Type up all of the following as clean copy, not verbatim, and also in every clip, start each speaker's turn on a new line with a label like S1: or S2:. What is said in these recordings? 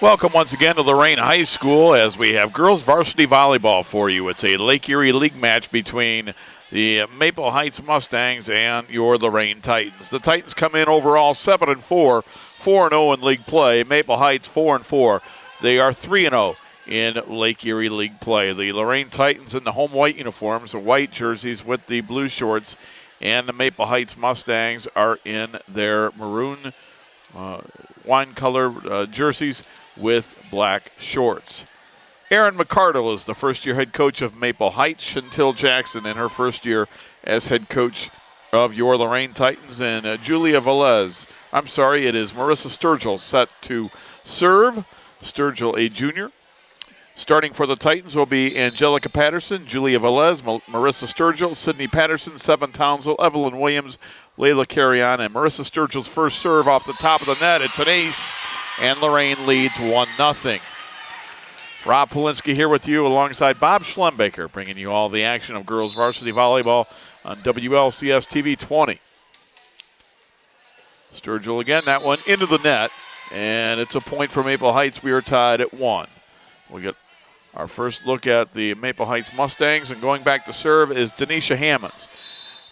S1: Welcome once again to Lorain High School as we have girls varsity volleyball for you. It's a Lake Erie League match between the Maple Heights Mustangs and your Lorain Titans. The Titans come in overall 7-4, 4-0 in league play. Maple Heights 4-4. They are 3-0 in Lake Erie League play. The Lorain Titans in the home white uniforms, the white jerseys with the blue shorts, and the Maple Heights Mustangs are in their maroon wine color jerseys with black shorts. Erin McCardle is the first-year head coach of Maple Heights. Chantel Jackson in her first year as head coach of your Lorain Titans. And it is Marissa Sturgill set to serve. Sturgill, a junior. Starting for the Titans will be Angelica Patterson, Julia Velez, Marissa Sturgill, Sydney Patterson, Seven Townsville, Evelyn Williams, Layla Carrion, and Marissa Sturgill's first serve off the top of the net. It's an ace, and Lorain leads 1-0. Rob Polinsky here with you alongside Bob Schlembaker, bringing you all the action of girls varsity volleyball on WLCS TV 20. Sturgill again, that one into the net, and it's a point for Maple Heights. We are tied at 1. We get our first look at the Maple Heights Mustangs, and going back to serve is Denisha Hammonds.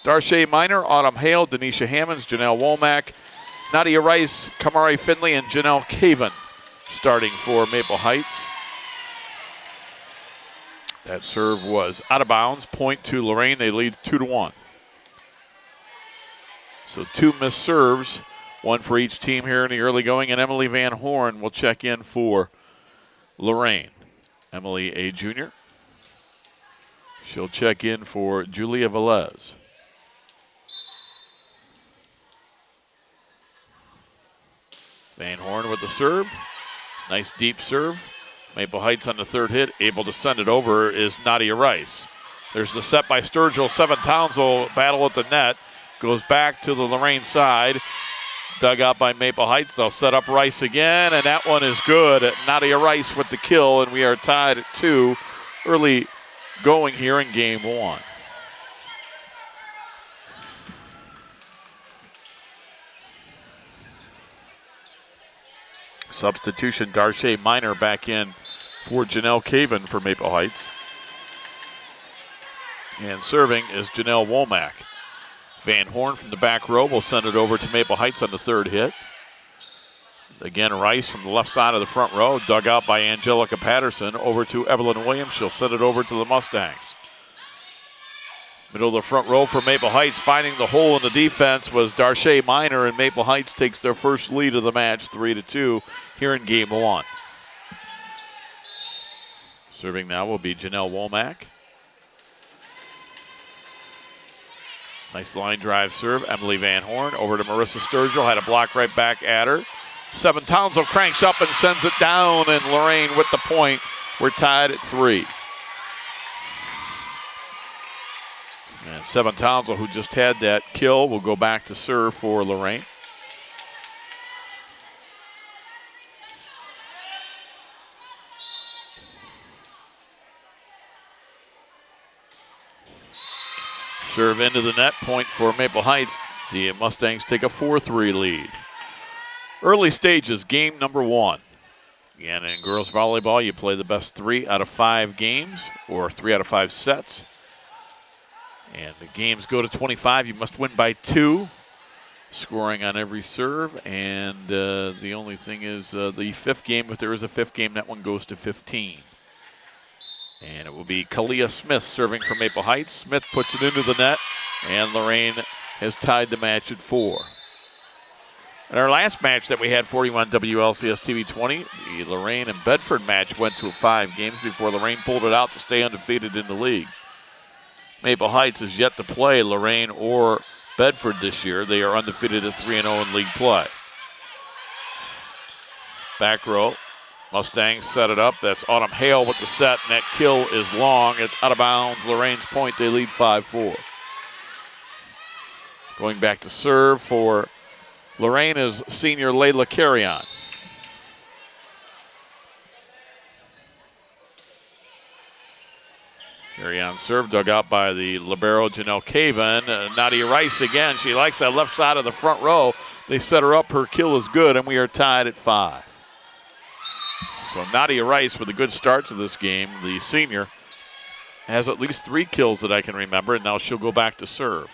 S1: Darche Minor, Autumn Hale, Denisha Hammonds, Janelle Womack, Nadia Rice, Kamari Finley, and Janelle Caven starting for Maple Heights. That serve was out of bounds, point to Lorain. They lead 2-1. So 2 missed serves, 1 for each team here in the early going, and Emily Van Horn will check in for Lorain. Emily, a junior. She'll check in for Julia Velez. Van Horn with the serve. Nice deep serve. Maple Heights on the third hit. Able to send it over is Nadia Rice. There's the set by Sturgill. Seven Townsville battle at the net. Goes back to the Lorain side. Dug out by Maple Heights. They'll set up Rice again, and that one is good. Nadia Rice with the kill, and we are tied at 2. Early going here in game 1. Substitution, Darche Minor back in for Janelle Caven for Maple Heights. And serving is Janelle Womack. Van Horn from the back row will send it over to Maple Heights on the third hit. Again, Rice from the left side of the front row, dug out by Angelica Patterson, over to Evelyn Williams. She'll send it over to the Mustangs. Middle of the front row for Maple Heights, finding the hole in the defense was Darche Minor, and Maple Heights takes their first lead of the match, 3-2, here in game 1. Serving now will be Janelle Womack. Nice line drive serve, Emily Van Horn over to Marissa Sturgill, had a block right back at her. Seven Townsville cranks up and sends it down, and Lorain with the point. We're tied at 3. And Seven Townsville, who just had that kill, will go back to serve for Lorain. Serve into the net, point for Maple Heights. The Mustangs take a 4-3 lead. Early stages, game number 1. Again, in girls volleyball, you play the best 3 out of 5 games or 3 out of 5 sets. And the games go to 25. You must win by 2, scoring on every serve. And the only thing is the 5th game, if there is a 5th game, that one goes to 15. And it will be Kalia Smith serving for Maple Heights. Smith puts it into the net, and Lorain has tied the match at 4. In our last match that we had for you on WLCS TV 20, the Lorain and Bedford match went to 5 games before Lorain pulled it out to stay undefeated in the league. Maple Heights has yet to play Lorain or Bedford this year. They are undefeated at 3-0 in league play. Back row, Mustangs set it up. That's Autumn Hale with the set, and that kill is long. It's out of bounds. Lorain's point, they lead 5-4. Going back to serve for Lorain is senior Layla Carrion. Carrion serve dug out by the libero Janelle Caven. Nadia Rice again. She likes that left side of the front row. They set her up. Her kill is good, and we are tied at 5. So Nadia Rice with a good start to this game, the senior, has at least 3 kills that I can remember, and now she'll go back to serve.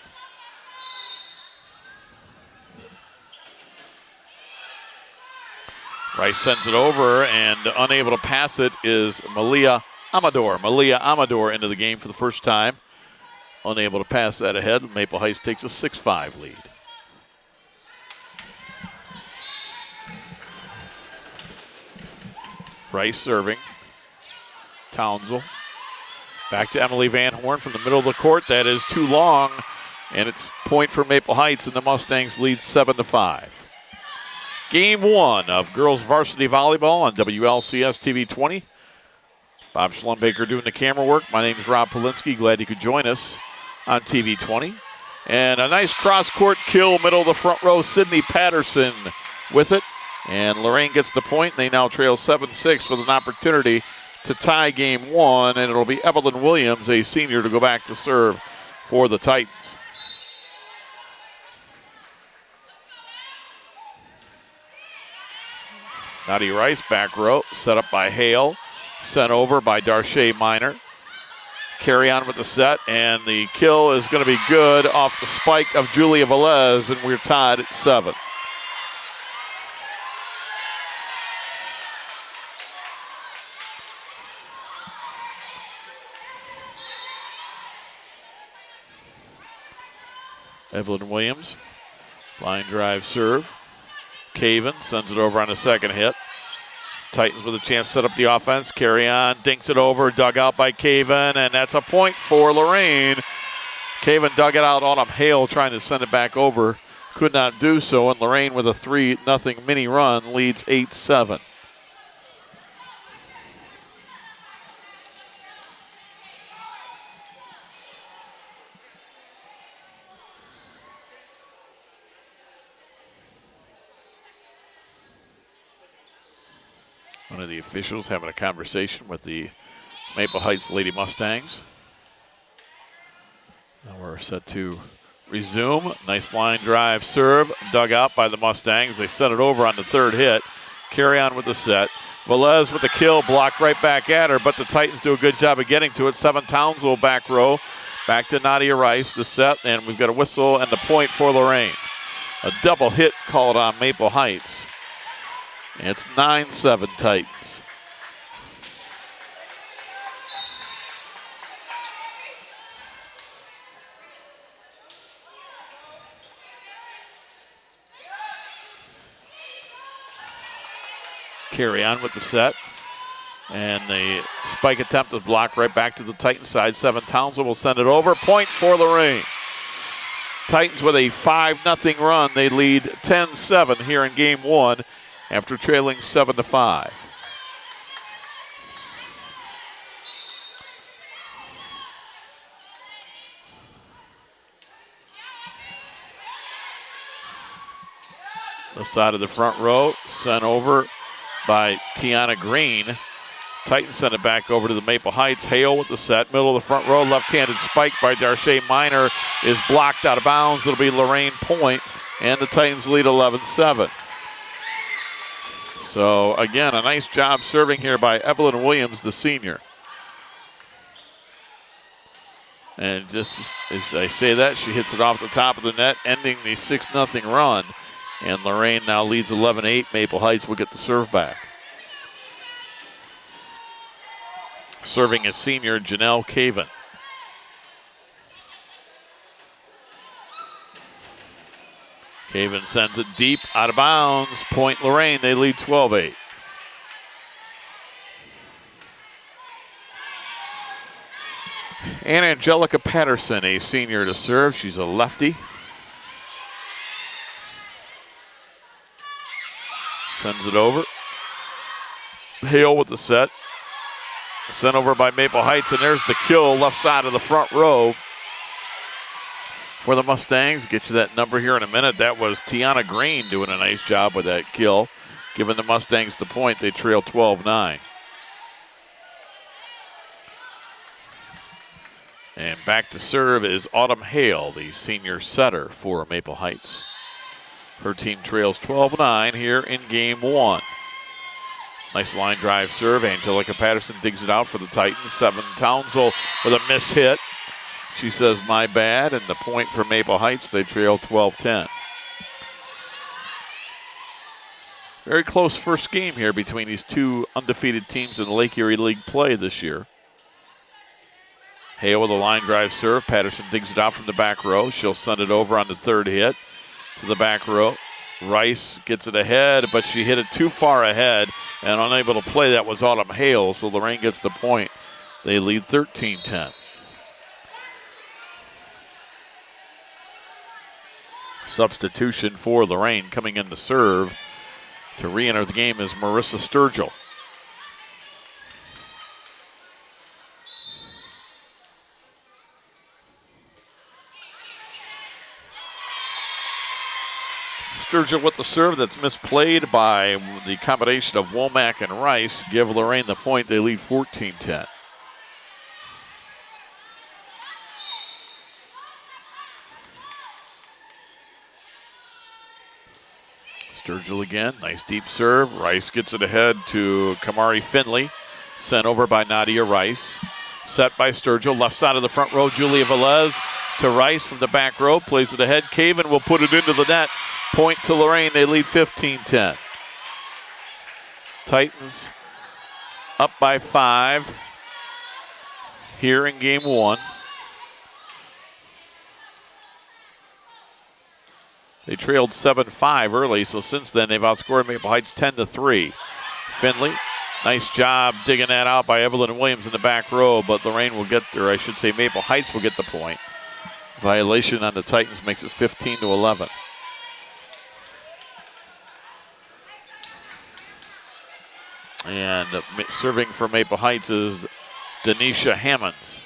S1: Rice sends it over, and unable to pass it is Malia Amador. Malia Amador into the game for the first time. Unable to pass that ahead. Maple Heights takes a 6-5 lead. Rice serving. Townsell. Back to Emily Van Horn from the middle of the court. That is too long, and it's point for Maple Heights, and the Mustangs lead 7-5. Game 1 of girls varsity volleyball on WLCS TV 20. Bob Schlumbaker doing the camera work. My name is Rob Polinsky. Glad you could join us on TV 20. And a nice cross-court kill, middle of the front row. Sydney Patterson with it. And Lorain gets the point. They now trail 7-6 with an opportunity to tie game 1. And it'll be Evelyn Williams, a senior, to go back to serve for the Titans. Nadia Rice, back row, set up by Hale. Sent over by Darche Minor. Carry on with the set, and the kill is going to be good off the spike of Julia Velez, and we're tied at 7. Evelyn Williams, line drive serve. Caven sends it over on the second hit. Titans with a chance to set up the offense. Carry on, dinks it over, dug out by Caven, and that's a point for Lorain. Caven dug it out on him. Hale trying to send it back over. Could not do so, and Lorain with a 3-0 mini run leads 8-7. One of the officials having a conversation with the Maple Heights Lady Mustangs. Now we're set to resume. Nice line drive serve, dug out by the Mustangs. They set it over on the third hit. Carry on with the set. Velez with the kill, blocked right back at her, but the Titans do a good job of getting to it. 7 Townsville back row. Back to Nadia Rice, the set, and we've got a whistle and the point for Lorain. A double hit called on Maple Heights. It's 9-7 Titans. Carry on with the set. And the spike attempt is blocked right back to the Titans side. 7 Townsville will send it over. Point for Lorain. Titans with a 5-0 run. They lead 10-7 here in game 1. After trailing 7-5. The side of the front row, sent over by Tiana Green. Titans send it back over to the Maple Heights. Hale with the set, middle of the front row, left-handed spike by Darche Minor is blocked out of bounds. It'll be Lorain point, and the Titans lead 11-7. So, again, a nice job serving here by Evelyn Williams, the senior. And just as I say that, she hits it off the top of the net, ending the 6-0 run. And Lorain now leads 11-8. Maple Heights will get the serve back. Serving is senior Janelle Caven. Caven sends it deep, out of bounds. Point Lorain, they lead 12-8. And Angelica Patterson, a senior to serve. She's a lefty. Sends it over. Hale with the set. Sent over by Maple Heights, and there's the kill left side of the front row for the Mustangs. Get you that number here in a minute. That was Tiana Green doing a nice job with that kill. Giving the Mustangs the point, they trail 12-9. And back to serve is Autumn Hale, the senior setter for Maple Heights. Her team trails 12-9 here in game 1. Nice line drive serve. Angelica Patterson digs it out for the Titans. 7 Townsell with a miss hit. She says, my bad, and the point for Maple Heights. They trail 12-10. Very close first game here between these two undefeated teams in the Lake Erie League play this year. Hale with a line drive serve. Patterson digs it out from the back row. She'll send it over on the third hit to the back row. Rice gets it ahead, but she hit it too far ahead and unable to play. That was Autumn Hale, so Lorain gets the point. They lead 13-10. Substitution for Lorain coming in to serve to re-enter the game is Marissa Sturgill. Sturgill with the serve that's misplayed by the combination of Womack and Rice. Give Lorain the point. They lead 14-10. Sturgill again. Nice deep serve. Rice gets it ahead to Kamari Finley. Sent over by Nadia Rice. Set by Sturgill. Left side of the front row. Julia Velez to Rice from the back row. Plays it ahead. Caven will put it into the net. Point to Lorain. They lead 15-10. Titans up by 5 here in game 1. They trailed 7-5 early, so since then they've outscored Maple Heights 10-3. Finley, nice job digging that out by Evelyn Williams in the back row, but Lorain will get, or I should say Maple Heights will get the point. Violation on the Titans makes it 15-11. And serving for Maple Heights is Denisha Hammonds.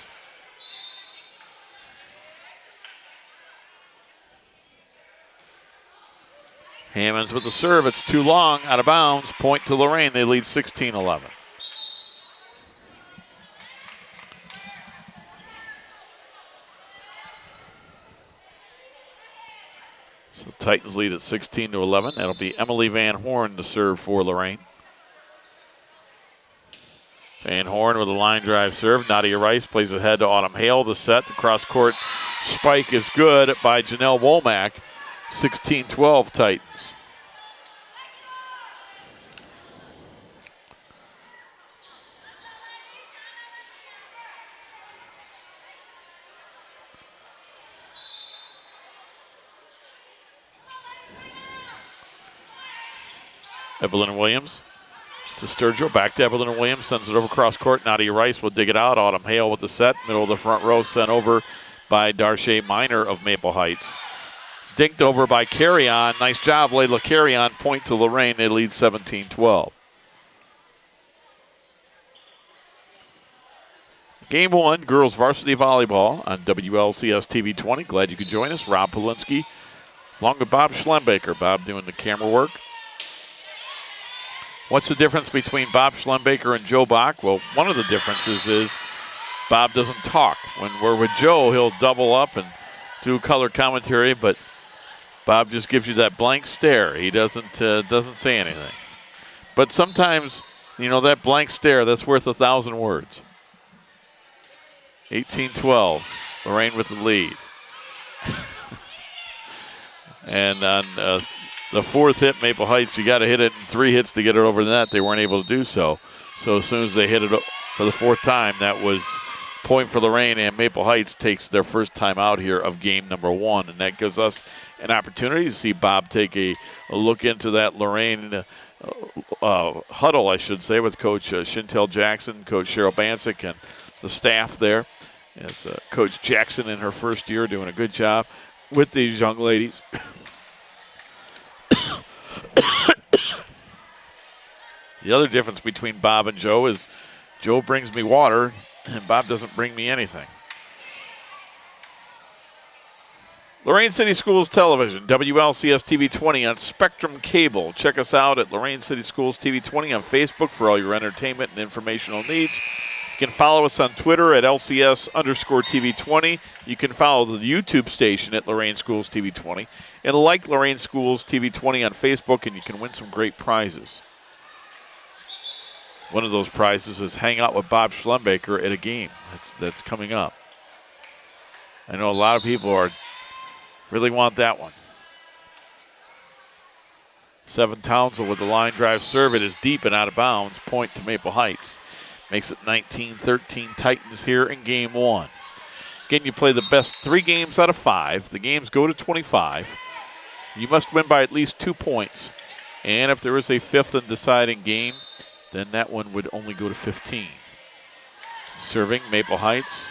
S1: Hammonds with the serve. It's too long, out of bounds. Point to Lorain. They lead 16-11. So Titans lead at 16-11. That'll be Emily Van Horn to serve for Lorain. Van Horn with a line drive serve. Nadia Rice plays ahead to Autumn Hale. The set, the cross-court spike is good by Janelle Womack. 16-12 Titans. Evelyn Williams to Sturgill. Back to Evelyn Williams. Sends it over cross court. Nadia Rice will dig it out. Autumn Hale with the set. Middle of the front row. Sent over by Darche Minor of Maple Heights. Dinked over by Carrion. Nice job, Layla Carrion. Point to Lorain. They lead 17-12. Game 1, girls varsity volleyball on WLCS TV 20. Glad you could join us. Rob Polinsky along with Bob Schlembaker. Bob doing the camera work. What's the difference between Bob Schlembaker and Joe Bach? Well, one of the differences is Bob doesn't talk. When we're with Joe, he'll double up and do color commentary, but Bob just gives you that blank stare. He doesn't say anything. But sometimes, you know, that blank stare, that's worth 1,000 words. 18-12, Lorain with the lead. And on the fourth hit, Maple Heights, you got to hit it in 3 hits to get it over the net. They weren't able to do so. So as soon as they hit it for the 4th time, that was point for Lorain, and Maple Heights takes their first time out here of game number 1. And that gives us an opportunity to see Bob take a look into that Lorain huddle, I should say, with Coach Chantel Jackson, Coach Cheryl Bancic, and the staff there. As Coach Jackson in her first year doing a good job with these young ladies. The other difference between Bob and Joe is Joe brings me water and Bob doesn't bring me anything. Lorain City Schools Television, WLCS TV 20 on Spectrum Cable. Check us out at Lorain City Schools TV 20 on Facebook for all your entertainment and informational needs. You can follow us on Twitter at LCS_TV 20. You can follow the YouTube station at Lorain Schools TV 20. And like Lorain Schools TV 20 on Facebook, and you can win some great prizes. One of those prizes is hang out with Bob Schlembacher at a game that's coming up. I know a lot of people really want that one. Seven Townsend with the line drive serve. It is deep and out of bounds. Point to Maple Heights. Makes it 19-13 Titans here in game one. Again, you play the best 3 games out of 5. The games go to 25. You must win by at least 2 points. And if there is a 5th and deciding game, then that one would only go to 15. Serving Maple Heights.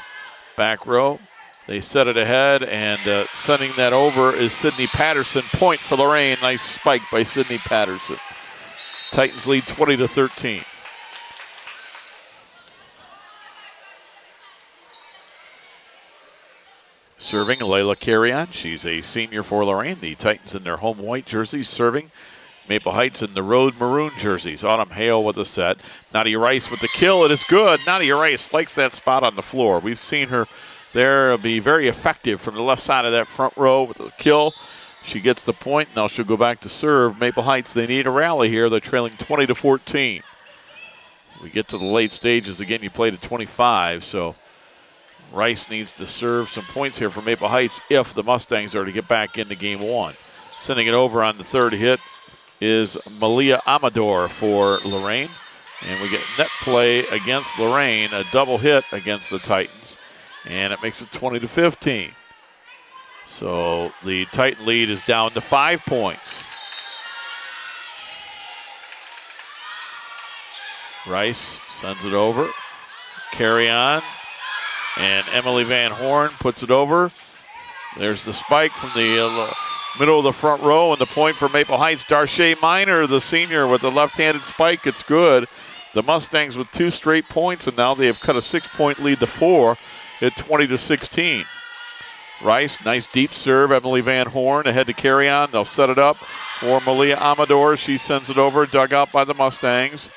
S1: Back row. They set it ahead, and sending that over is Sydney Patterson. Point for Lorain. Nice spike by Sydney Patterson. Titans lead 20-13. Serving Layla Carrion. She's a senior for Lorain. The Titans in their home white jerseys serving. Maple Heights in the road maroon jerseys. Autumn Hale with the set. Nadia Rice with the kill. It is good. Nadia Rice likes that spot on the floor. We've seen her there be very effective from the left side of that front row with the kill. She gets the point. Now she'll go back to serve. Maple Heights, they need a rally here. They're trailing 20-14. We get to the late stages. Again, you play to 25, so Rice needs to serve some points here for Maple Heights if the Mustangs are to get back into game one. Sending it over on the third hit is Malia Amador for Lorain. And we get net play against Lorain, a double hit against the Titans. And it makes it 20-15. So the Titan lead is down to 5 points. Rice sends it over. Carry on. And Emily Van Horn puts it over. There's the spike from the middle of the front row, and the point for Maple Heights. Darche Miner, the senior, with the left-handed spike. It's good. The Mustangs with 2 straight points, and now they have cut a 6-point lead to 4 at 20-16. Rice, nice deep serve. Emily Van Horn ahead to carry on. They'll set it up for Malia Amador. She sends it over, dug out by the Mustangs.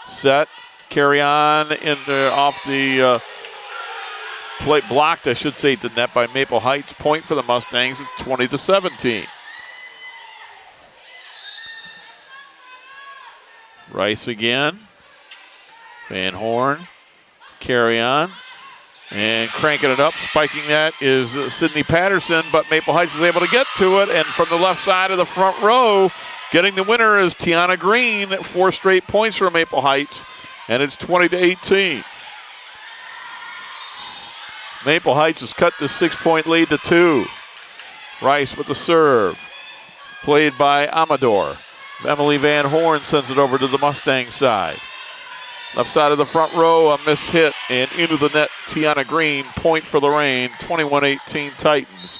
S1: Set, carry on off the plate, blocked, I should say, at the net by Maple Heights. Point for the Mustangs at 20-17. Rice again. Van Horn, carry on. And cranking it up, spiking that is Sydney Patterson, but Maple Heights is able to get to it. And from the left side of the front row, getting the winner is Tiana Green. 4 straight points for Maple Heights, and it's 20-18. Maple Heights has cut the 6-point lead to 2. Rice with the serve, played by Amador. Emily Van Horn sends it over to the Mustang side. Left side of the front row, a miss hit, and into the net, Tiana Green. Point for Lorain, 21-18 Titans.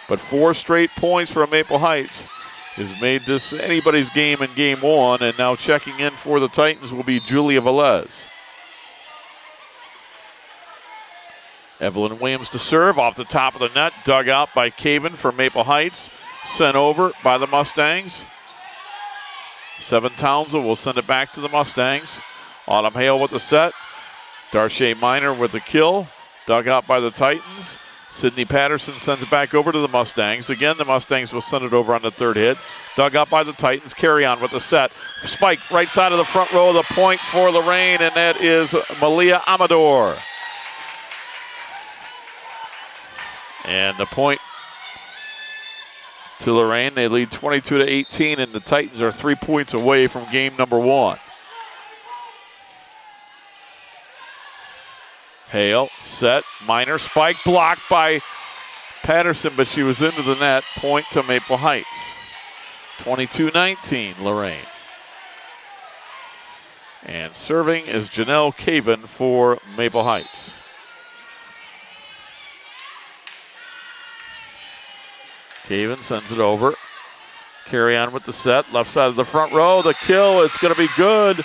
S1: But 4 straight points for Maple Heights has made this anybody's game in game one, and now checking in for the Titans will be Julia Velez. Evelyn Williams to serve off the top of the net, dug out by Caven for Maple Heights, sent over by the Mustangs. Seven Townsend will send it back to the Mustangs. Autumn Hale with the set. Darche Miner with the kill. Dug out by the Titans. Sydney Patterson sends it back over to the Mustangs. Again, the Mustangs will send it over on the third hit. Dug out by the Titans. Carry on with the set. Spike right side of the front row. The point for Lorain, and that is Malia Amador. And the point to Lorain. They lead 22-18, and the Titans are 3 points away from game number 1. Hale, set, Miner, spike, blocked by Patterson, but she was into the net. Point to Maple Heights. 22-19, Lorain. And serving is Janelle Caven for Maple Heights. Caven sends it over. Carry on with the set. Left side of the front row. The kill, it's going to be good.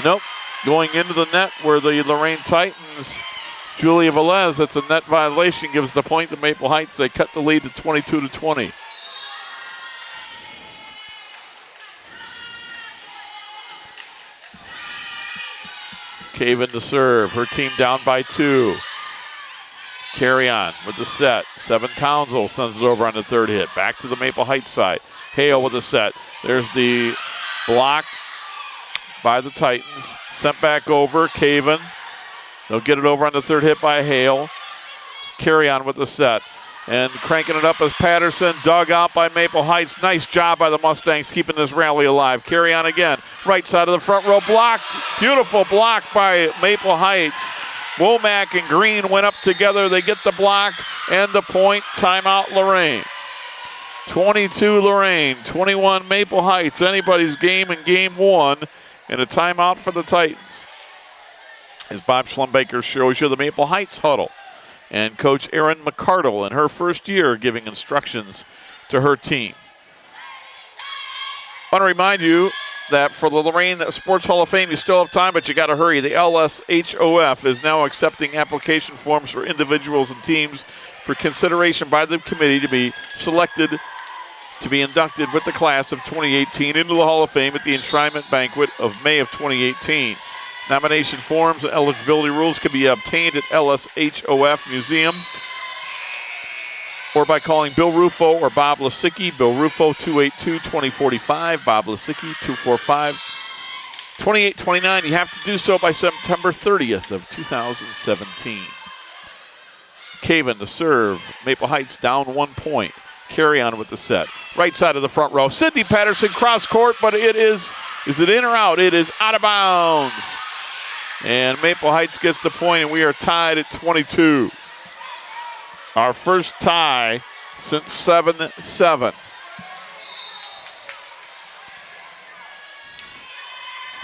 S1: Nope. Going into the net where the Lorain Titans, Julia Velez, that's a net violation, gives the point to Maple Heights. They cut the lead to 22-20. Caven to serve. Her team down by 2. Carry on with the set. Seven Townsend sends it over on the third hit. Back to the Maple Heights side. Hale with the set. There's the block by the Titans. Sent back over, Caven. They'll get it over on the third hit by Hale. Carry on with the set. And cranking it up as Patterson, dug out by Maple Heights. Nice job by the Mustangs keeping this rally alive. Carry on again. Right side of the front row block. Beautiful block by Maple Heights. Womack and Green went up together. They get the block and the point. Timeout Lorain. 22 Lorain, 21 Maple Heights. Anybody's game in game one. And a timeout for the Titans. As Bob Schlumbaker shows you the Maple Heights huddle. And Coach Erin McCardle in her first year giving instructions to her team. I want to remind you that for the Lorain Sports Hall of Fame, you still have time, but you got to hurry. The LSHOF is now accepting application forms for individuals and teams for consideration by the committee to be selected to be inducted with the class of 2018 into the Hall of Fame at the enshrinement banquet of May of 2018. Nomination forms and eligibility rules can be obtained at LSHOF Museum or by calling Bill Rufo or Bob Lisicki. Bill Rufo, 282-2045. Bob Lisicki, 245-2829. You have to do so by September 30th of 2017. Caven to serve. Maple Heights down 1 point. Carry on with the set. Right side of the front row. Sydney Patterson cross court, but it is it in or out? It is out of bounds. And Maple Heights gets the point, and we are tied at 22. Our first tie since 7-7.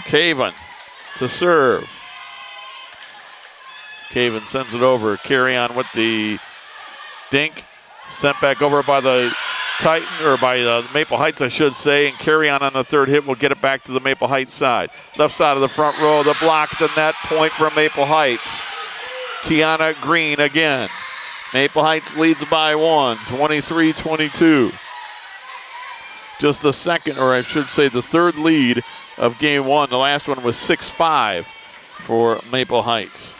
S1: Caven to serve. Caven sends it over. Carry on with the dink. Sent back over by the Titan, or by Maple Heights, I should say, and carry on the third hit. We'll get it back to the Maple Heights side. Left side of the front row, the block, the net point from Maple Heights. Tiana Green again. Maple Heights leads by 1, 23-22. Just the second, or I should say the third lead of game one. The last one was 6-5 for Maple Heights.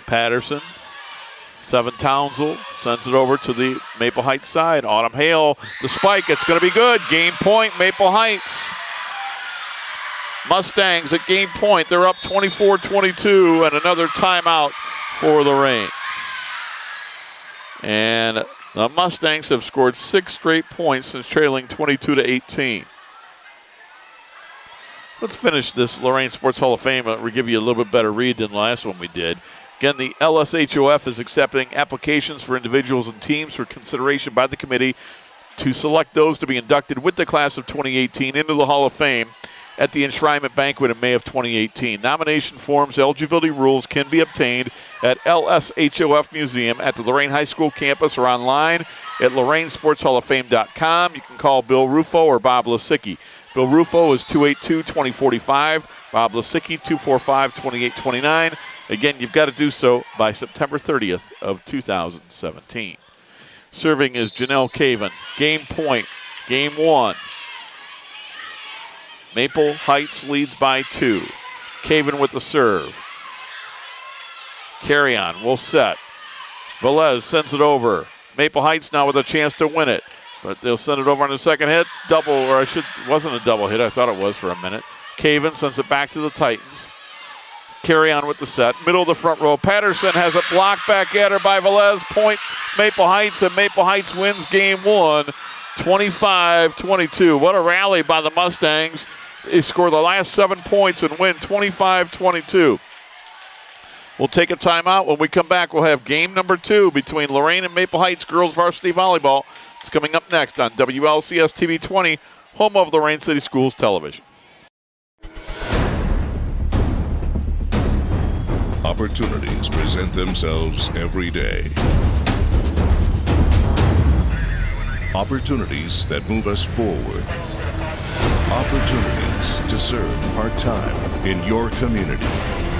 S1: Patterson. Seven Townsell sends it over to the Maple Heights side. Autumn Hale, the spike, it's going to be good. Game point, Maple Heights. Mustangs at game point. They're up 24-22, and another timeout for Lorain. And the Mustangs have scored 6 straight points since trailing 22-18. Let's finish this Lorain Sports Hall of Fame. We'll give you a little bit better read than the last one we did. Again, the LSHOF is accepting applications for individuals and teams for consideration by the committee to select those to be inducted with the class of 2018 into the Hall of Fame at the enshrinement banquet in May of 2018. Nomination forms, eligibility rules can be obtained at LSHOF Museum at the Lorain High School campus or online at LorainSportsHallOfFame.com. You can call Bill Rufo or Bob Lisicki. Bill Rufo is 282-2045. Bob Lisicki, 245-2829. Again, you've got to do so by September 30th of 2017. Serving is Janelle Caven. Game point, game one. Maple Heights leads by 2. Caven with the serve. Carry on, will set. Velez sends it over. Maple Heights now with a chance to win it. But they'll send it over on the second hit. Double, or it wasn't a double hit. I thought it was for a minute. Caven sends it back to the Titans. Carry on with the set. Middle of the front row. Patterson has it blocked back at her by Velez. Point Maple Heights, and Maple Heights wins game one, 25-22. What a rally by the Mustangs. They score the last 7 points and win 25-22. We'll take a timeout. When we come back, we'll have game number 2 between Lorain and Maple Heights girls varsity volleyball. It's coming up next on WLCS TV 20, home of Lorain City Schools Television.
S2: Opportunities present themselves every day. Opportunities that move us forward. Opportunities to serve part-time in your community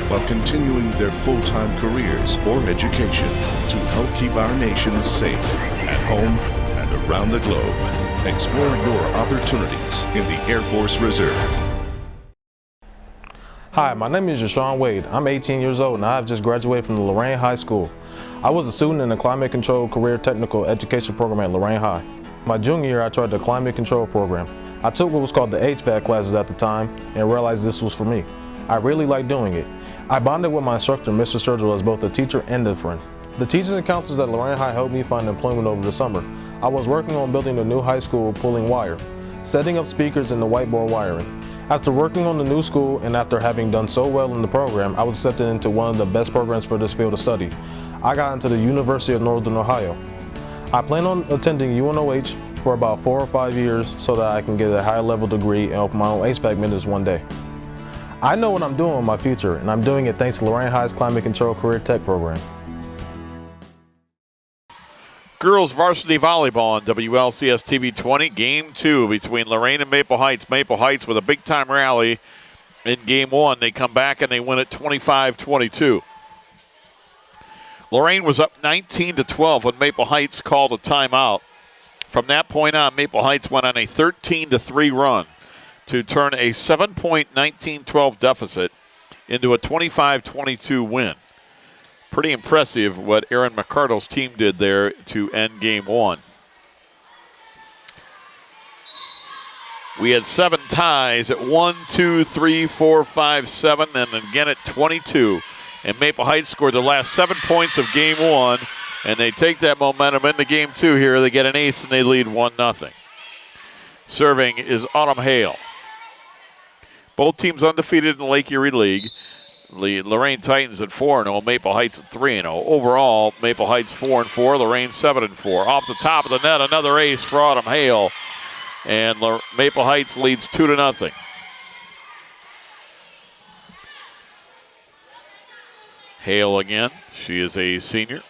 S2: while continuing their full-time careers or education to help keep our nation safe at home and around the globe. Explore your opportunities in the Air Force Reserve.
S3: Hi, my name is Jashawn Wade. I'm 18 years old and I have just graduated from the Lorain High School. I was a student in the Climate Control Career Technical Education Program at Lorain High. My junior year, I tried the climate control program. I took what was called the HVAC classes at the time and realized this was for me. I really liked doing it. I bonded with my instructor, Mr. Sturgill, as both a teacher and a friend. The teachers and counselors at Lorain High helped me find employment over the summer. I was working on building a new high school pulling wire, setting up speakers and the whiteboard wiring. After working on the new school and after having done so well in the program, I was accepted into one of the best programs for this field of study. I got into the University of Northern Ohio. I plan on attending UNOH for about 4 or 5 years so that I can get a higher level degree and open my own HVAC business one day. I know what I'm doing in my future, and I'm doing it thanks to Lorain High's Climate Control Career Tech program.
S1: Girls Varsity Volleyball on WLCS TV 20, Game 2 between Lorain and Maple Heights. Maple Heights with a big-time rally in Game 1. They come back and they win it 25-22. Lorain was up 19-12 when Maple Heights called a timeout. From that point on, Maple Heights went on a 13-3 run to turn a 7-point 19-12 deficit into a 25-22 win. Pretty impressive what Aaron McCardle's team did there to end Game 1. We had 7 ties at 1, 2, 3, 4, 5, 7, and again at 22. And Maple Heights scored the last 7 points of Game 1, and they take that momentum into Game 2 here. They get an ace and they lead 1-0. Serving is Autumn Hale. Both teams undefeated in the Lake Erie League. The Lorain Titans at 4-0, Maple Heights at 3-0. Overall, Maple Heights 4-4, Lorain 7-4. Off the top of the net, another ace for Autumn Hale, and Maple Heights leads 2-0. Hale again. She is a senior.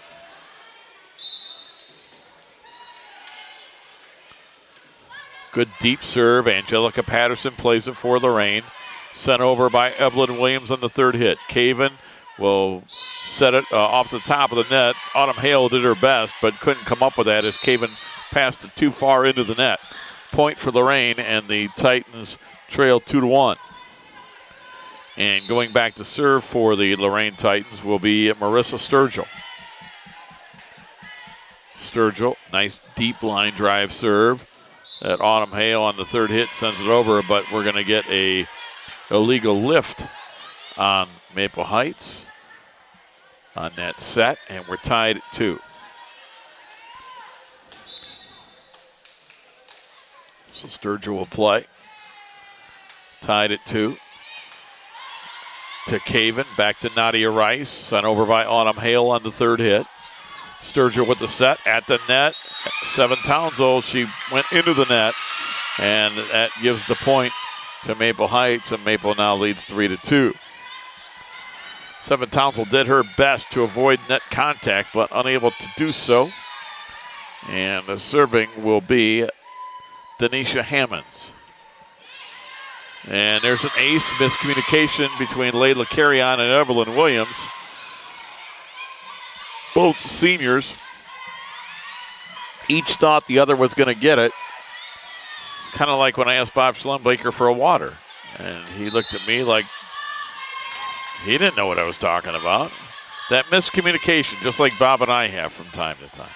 S1: Good deep serve. Angelica Patterson plays it for Lorain. Sent over by Evelyn Williams on the third hit. Caven will set it off the top of the net. Autumn Hale did her best, but couldn't come up with that as Caven passed it too far into the net. Point for Lorain, and the Titans trail 2-1. And going back to serve for the Lorain Titans will be Marissa Sturgill. Sturgill, nice deep line drive serve. That Autumn Hale on the third hit sends it over, but we're going to get a illegal lift on Maple Heights on that set, and we're tied at 2. So Sturgill will play. Tied at 2. To Caven, back to Nadia Rice, sent over by Autumn Hale on the third hit. Sturgill with the set at the net. Seven Townsville, she went into the net, and that gives the point to Maple Heights, and Maple now leads 3-2. Seven Townsville did her best to avoid net contact, but unable to do so. And the serving will be Denisha Hammonds. And there's an ace miscommunication between Layla Carrion and Evelyn Williams. Both seniors. Each thought the other was going to get it. Kind of like when I asked Bob Schlemblaker for a water. And he looked at me like he didn't know what I was talking about. That miscommunication, just like Bob and I have from time to time.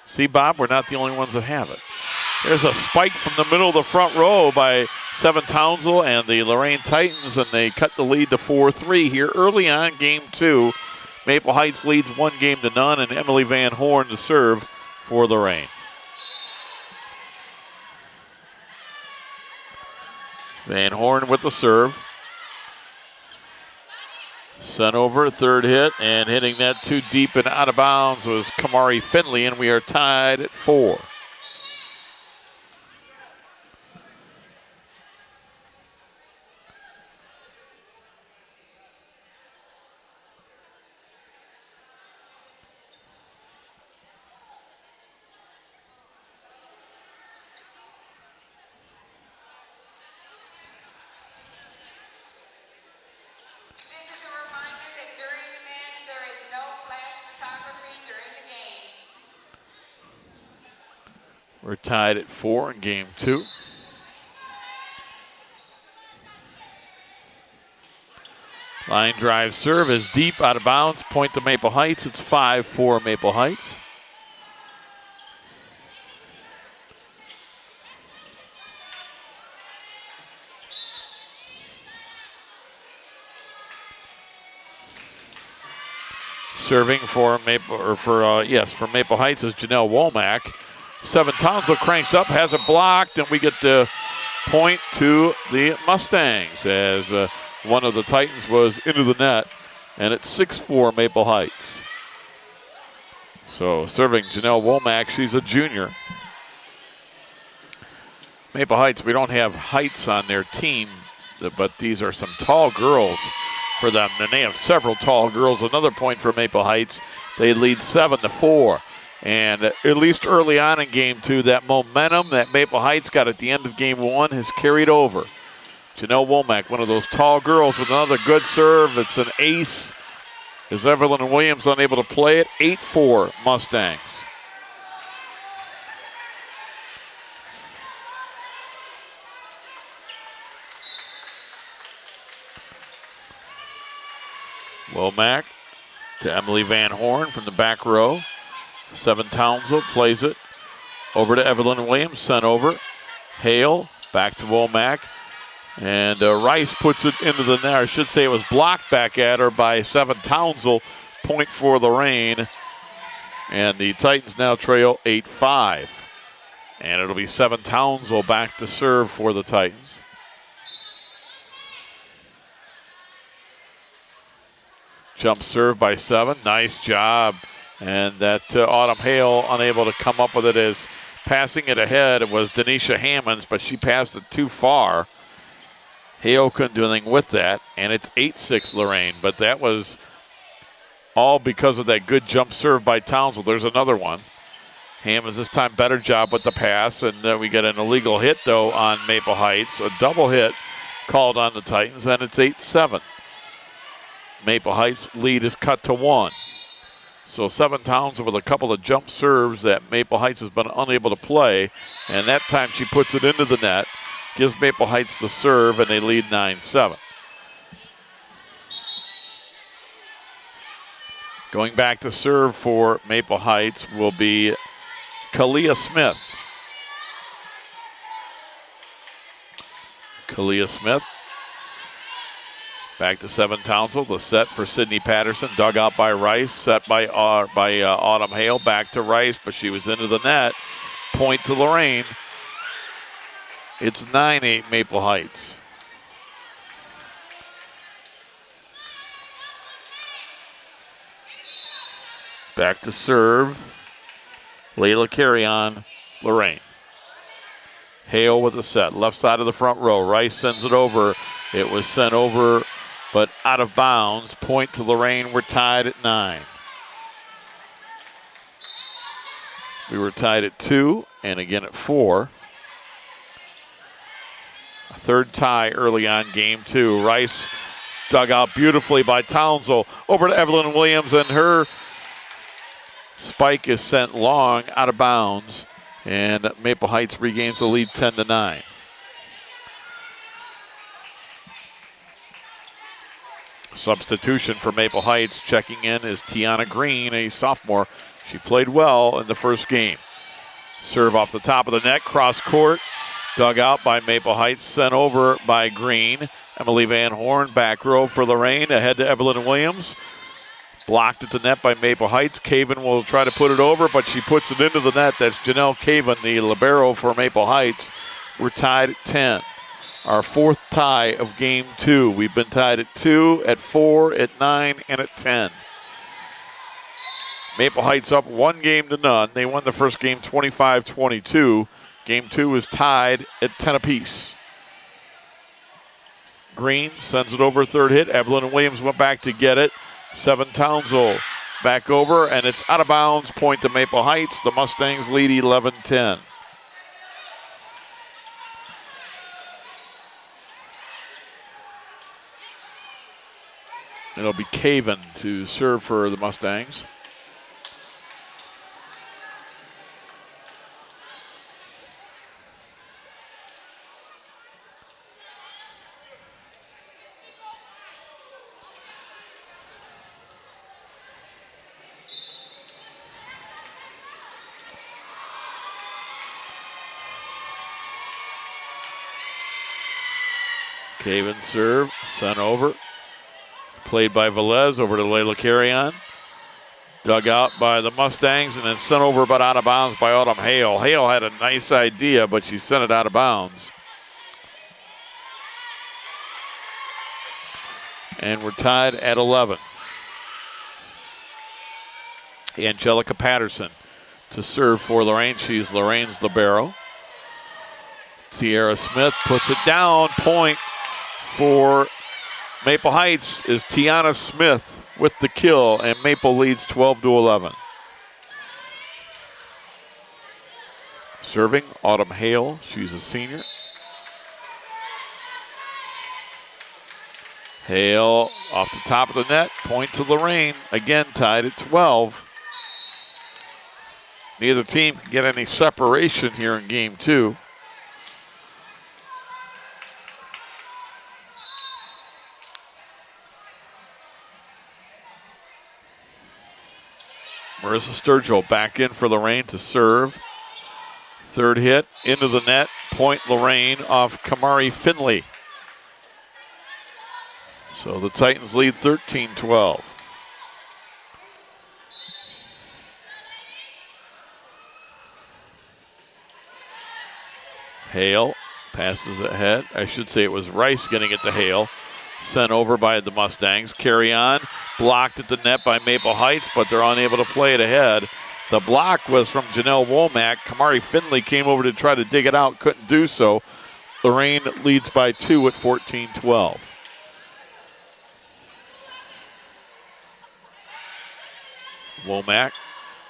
S1: See, Bob, we're not the only ones that have it. There's a spike from the middle of the front row by Seven Townsville and the Lorain Titans, and they cut the lead to 4-3 here early on Game 2. Maple Heights leads 1-0, and Emily Van Horn to serve for Lorain. Van Horn with the serve. Sent over, third hit, and hitting that too deep and out of bounds was Kamari Finley, and we are tied at 4. We're tied at 4 in Game 2. Line drive serve is deep, out of bounds. Point to Maple Heights. It's 5-4 Maple Heights. Serving for Maple Heights is Janelle Womack. 7 Townsend cranks up, has it blocked, and we get the point to the Mustangs as one of the Titans was into the net, and it's 6-4 Maple Heights. So serving Janelle Womack, she's a junior. Maple Heights, we don't have heights on their team, but these are some tall girls for them, and they have several tall girls. Another point for Maple Heights. They lead 7-4. And at least early on in game 2, that momentum that Maple Heights got at the end of game 1 has carried over. Janelle Womack, one of those tall girls with another good serve. It's an ace. Is Evelyn Williams unable to play it? 8-4 Mustangs. Womack to Emily Van Horn from the back row. 7 Townsend plays it over to Evelyn Williams, sent over. Hale back to Womack. And Rice puts it into the net. I should say it was blocked back at her by 7 Townsend. Point for Lorain. And the Titans now trail 8-5. And it'll be 7 Townsend back to serve for the Titans. Jump serve by 7. Nice job. And that Autumn Hale unable to come up with it as passing it ahead. It was Denisha Hammonds, but she passed it too far. Hale couldn't do anything with that, and it's 8-6 Lorain. But that was all because of that good jump serve by Townsend. There's another one. Hammonds this time better job with the pass, and we get an illegal hit, though, on Maple Heights. A double hit called on the Titans, and it's 8-7. Maple Heights lead is cut to 1. So 7 Townsend with a couple of jump serves that Maple Heights has been unable to play. And that time she puts it into the net, gives Maple Heights the serve, and they lead 9-7. Going back to serve for Maple Heights will be Kalia Smith. Kalia Smith. Back to 7 Townsend. The set for Sydney Patterson. Dug out by Rice. Set by Autumn Hale. Back to Rice, but she was into the net. Point to Lorain. It's 9-8 Maple Heights. Back to serve. Layla Carrion, Lorain. Hale with the set. Left side of the front row. Rice sends it over. It was sent over, but out of bounds. Point to Lorain. We're tied at 9. We were tied at 2 and again at 4. A third tie early on game 2. Rice dug out beautifully by Townsend. Over to Evelyn Williams, and her spike is sent long out of bounds, and Maple Heights regains the lead 10-9. Substitution for Maple Heights. Checking in is Tiana Green, a sophomore. She played well in the first game. Serve off the top of the net, cross court. Dug out by Maple Heights, sent over by Green. Emily Van Horn, back row for Lorain, ahead to Evelyn Williams. Blocked at the net by Maple Heights. Caven will try to put it over, but she puts it into the net. That's Janelle Caven, the libero for Maple Heights. We're tied at 10. Our fourth tie of game 2. We've been tied at 2, at 4, at 9, and at 10. Maple Heights up 1-0. They won the first game 25-22. Game 2 is tied at 10 apiece. Green sends it over, third hit. Evelyn Williams went back to get it. 7 Townsend back over, and it's out of bounds. Point to Maple Heights. The Mustangs lead 11-10. It'll be Caven to serve for the Mustangs. Caven serve, sent over. Played by Velez over to Layla Carrion. Dug out by the Mustangs and then sent over but out of bounds by Autumn Hale. Hale had a nice idea, but she sent it out of bounds. And we're tied at 11. Angelica Patterson to serve for Lorain. She's Lorain's libero. Sierra Smith puts it down. Point for Maple Heights is Tiana Smith with the kill, and Maple leads 12-11. Serving, Autumn Hale. She's a senior. Hale off the top of the net. Point to Lorain. Again, tied at 12. Neither team can get any separation here in game 2. Marissa Sturgill back in for Lorain to serve. Third hit into the net. Point Lorain off Kamari Finley. So the Titans lead 13-12. Hale passes ahead. I should say it was Rice getting it to Hale. Sent over by the Mustangs. Carry on. Blocked at the net by Maple Heights, but they're unable to play it ahead. The block was from Janelle Womack. Kamari Finley came over to try to dig it out. Couldn't do so. Lorain leads by 2 at 14-12. Womack,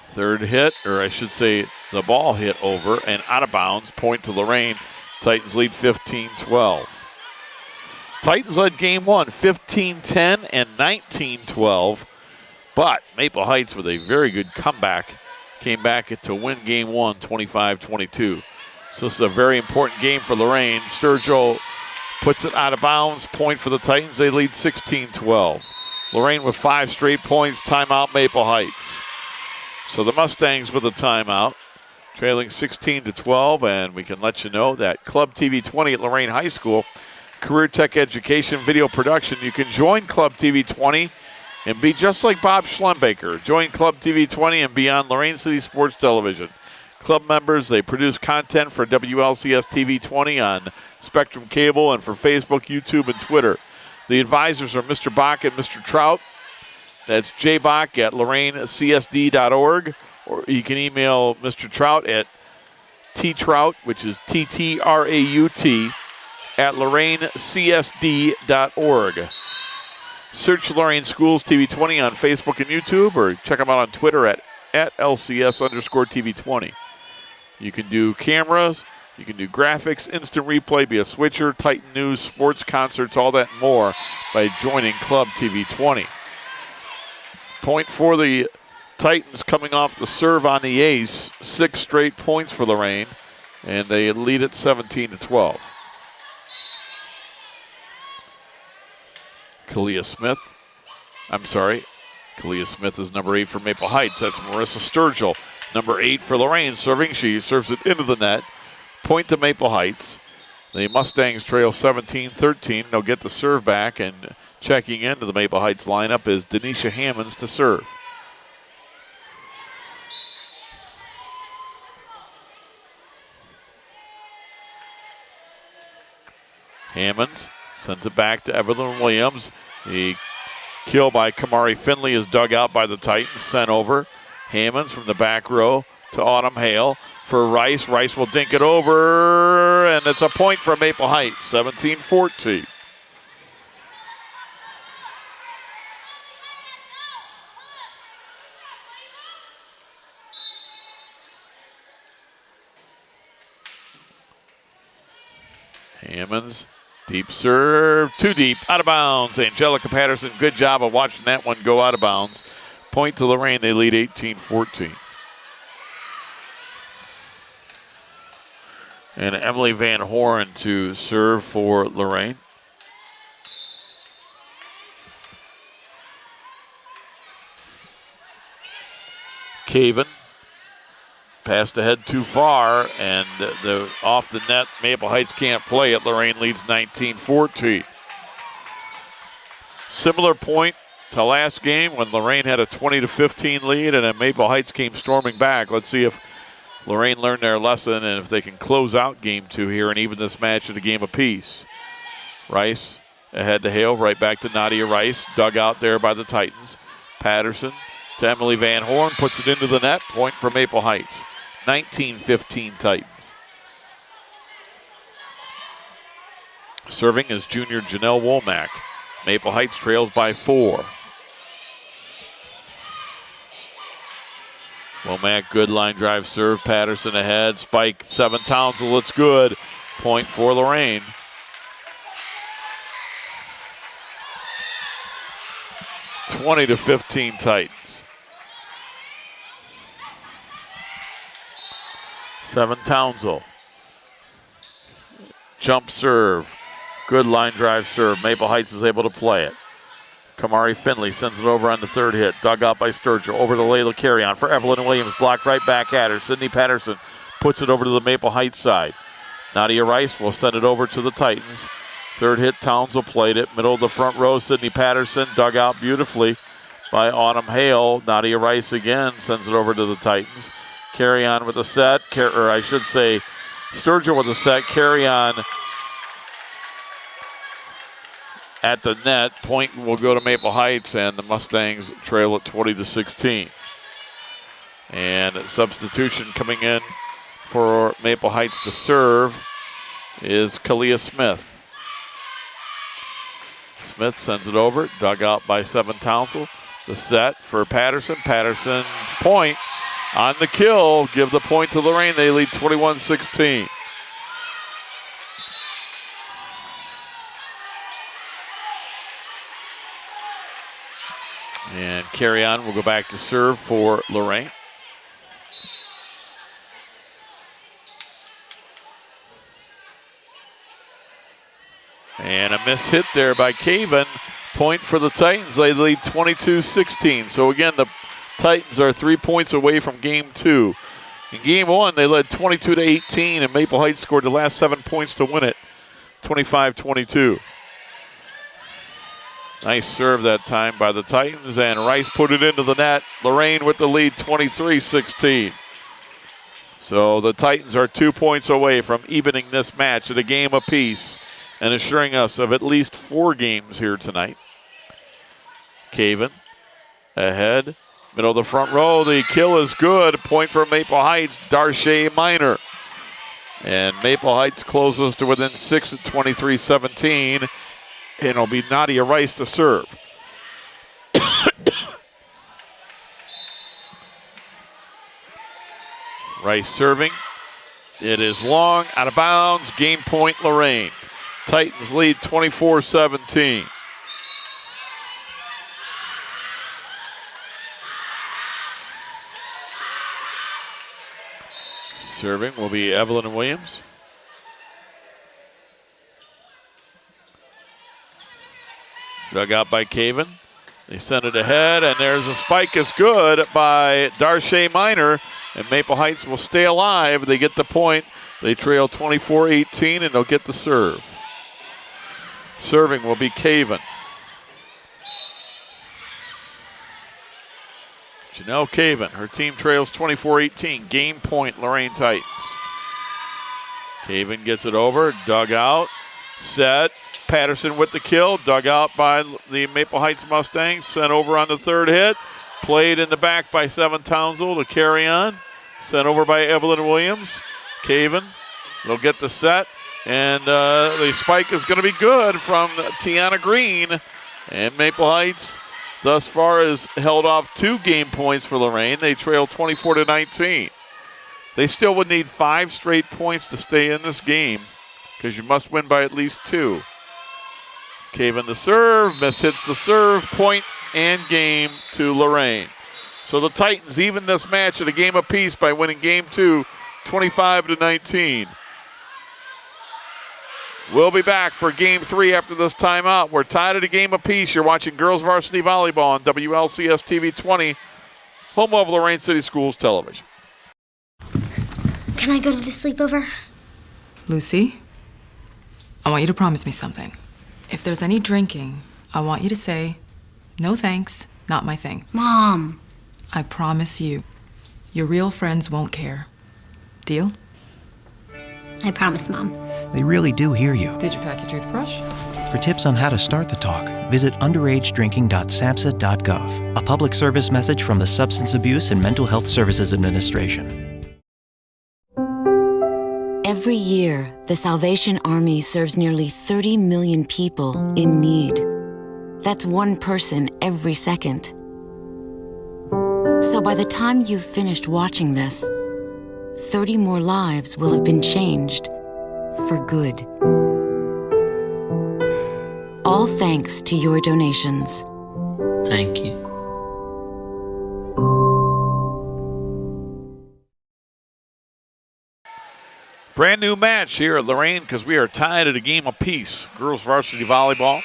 S1: third hit, or I should say the ball hit over and out of bounds. Point to Lorain. Titans lead 15-12. Titans led game 1, 15-10 and 19-12. But Maple Heights with a very good comeback came back to win game 1, 25-22. So this is a very important game for Lorain. Sturgill puts it out of bounds. Point for the Titans. They lead 16-12. Lorain with 5 straight points. Timeout Maple Heights. So the Mustangs with a timeout, trailing 16-12, and we can let you know that Club TV 20 at Lorain High School, Career Tech Education Video Production. You can join Club TV 20 and be just like Bob Schlembaker. Join Club TV 20 and be on Lorain City Sports Television. Club members, they produce content for WLCS TV 20 on Spectrum Cable and for Facebook, YouTube, and Twitter. The advisors are Mr. Bach and Mr. Trout. That's jbach at loraincsd.org, or you can email Mr. Trout at ttrout, which is TTRAUT, at loraincsd.org. Search Lorain Schools TV 20 on Facebook and YouTube, or check them out on Twitter at LCS_TV20. You can do cameras, you can do graphics, instant replay, be a switcher, Titan News, sports, concerts, all that and more by joining Club TV 20. Point for the Titans coming off the serve on the ace. 6 straight points for Lorain, and they lead at 17-12. Kalia Smith is number 8 for Maple Heights. That's Marissa Sturgill, number 8 for Lorain, serving. She serves it into the net. Point to Maple Heights. The Mustangs trail 17-13. They'll get the serve back, and checking into the Maple Heights lineup is Denisha Hammonds to serve. Hammonds sends it back to Evelyn Williams. The kill by Kamari Finley is dug out by the Titans, sent over. Hammonds from the back row to Autumn Hale for Rice. Rice will dink it over, and it's a point for Maple Heights, 17-14. Hammonds, deep serve, too deep, out of bounds. Angelica Patterson, good job of watching that one go out of bounds. Point to Lorain, they lead 18-14. And Emily Van Horn to serve for Lorain. Caven passed ahead too far, and the off the net, Maple Heights can't play it. Lorain leads 19-14. Similar point to last game when Lorain had a 20-15 lead and then Maple Heights came storming back. Let's see if Lorain learned their lesson and if they can close out game 2 here and even this match at a game apiece. Rice ahead to Hale, right back to Nadia Rice, dug out there by the Titans. Patterson to Emily Van Horn, puts it into the net, point for Maple Heights. 19-15 Titans. Serving is junior Janelle Womack. Maple Heights trails by 4. Womack, good line drive serve. Patterson ahead. Spike, 7 Townsend. It's good. Point for Lorain. (20-15) Titans. 7 Townsend. Jump serve. Good line drive serve. Maple Heights is able to play it. Kamari Finley sends it over on the third hit. Dug out by Sturgill. Over to Layla Carry-On for Evelyn Williams. Blocked right back at her. Sydney Patterson puts it over to the Maple Heights side. Nadia Rice will send it over to the Titans. Third hit, Townsend played it. Middle of the front row, Sydney Patterson dug out beautifully by Autumn Hale. Nadia Rice again sends it over to the Titans. Carry-On with a set, or I should say Sturgill with a set. Carry-On at the net. Point will go to Maple Heights, and the Mustangs trail at 20-16. And substitution coming in for Maple Heights to serve is Kalia Smith. Smith sends it over, dug out by 7 Townsend. The set for Patterson. Patterson's point on the kill. Give the point to Lorain. They lead 21-16. And Carry-On will go back to serve for Lorain. And a miss hit there by Caven. Point for the Titans. They lead 22-16. So again, the Titans are 3 points away from game 2. In game 1, they led 22-18, and Maple Heights scored the last 7 points to win it, 25-22. Nice serve that time by the Titans, and Rice put it into the net. Lorain with the lead, 23-16. So the Titans are 2 points away from evening this match at a game apiece and assuring us of at least 4 games here tonight. Caven ahead, middle of the front row. The kill is good. Point for Maple Heights, Darche Minor. And Maple Heights closes to within 6 at 23-17. And it'll be Nadia Rice to serve. Rice serving. It is long, out of bounds. Game point, Lorain. Titans lead 24-17. Serving will be Evelyn Williams. Dug out by Caven. They send it ahead, and there's a spike. Is good by Darche Minor, and Maple Heights will stay alive. They get the point. They trail 24-18, and they'll get the serve. Serving will be Caven. Janelle Caven, her team trails 24-18. Game point, Lorain Titans. Caven gets it over, dug out, set. Patterson with the kill, dug out by the Maple Heights Mustangs, sent over on the third hit. Played in the back by 7 Townsend to Carry-On. Sent over by Evelyn Williams. Caven, they'll get the set. And the spike is going to be good from Tiana Green. And Maple Heights thus far has held off 2 game points for Lorain. They trail 24-19. They still would need 5 straight points to stay in this game because you must win by at least 2. Caven the serve, miss hits the serve, point and game to Lorain. So the Titans even this match at a game apiece by winning game 2, 25-19. We'll be back for game 3 after this timeout. We're tied at a game apiece. You're watching Girls Varsity Volleyball on WLCS TV 20, home of Lorain City Schools Television.
S4: Can I go to the sleepover?
S5: Lucy, I want you to promise me something. If there's any drinking, I want you to say, No thanks. Not my thing.
S4: Mom.
S5: I promise you, your real friends won't care. Deal?
S4: I promise, Mom.
S6: They really do hear you.
S5: Did you pack your toothbrush?
S6: For tips on how to start the talk, visit underagedrinking.samhsa.gov. A public service message from the Substance Abuse and Mental Health Services Administration.
S7: Every year, the Salvation Army serves nearly 30 million people in need. That's one person every second. So by the time you've finished watching this, 30 more lives will have been changed for good. All thanks to your donations.
S8: Thank you.
S1: Brand new match here at Lorain because we are tied at a game apiece. Girls Varsity Volleyball,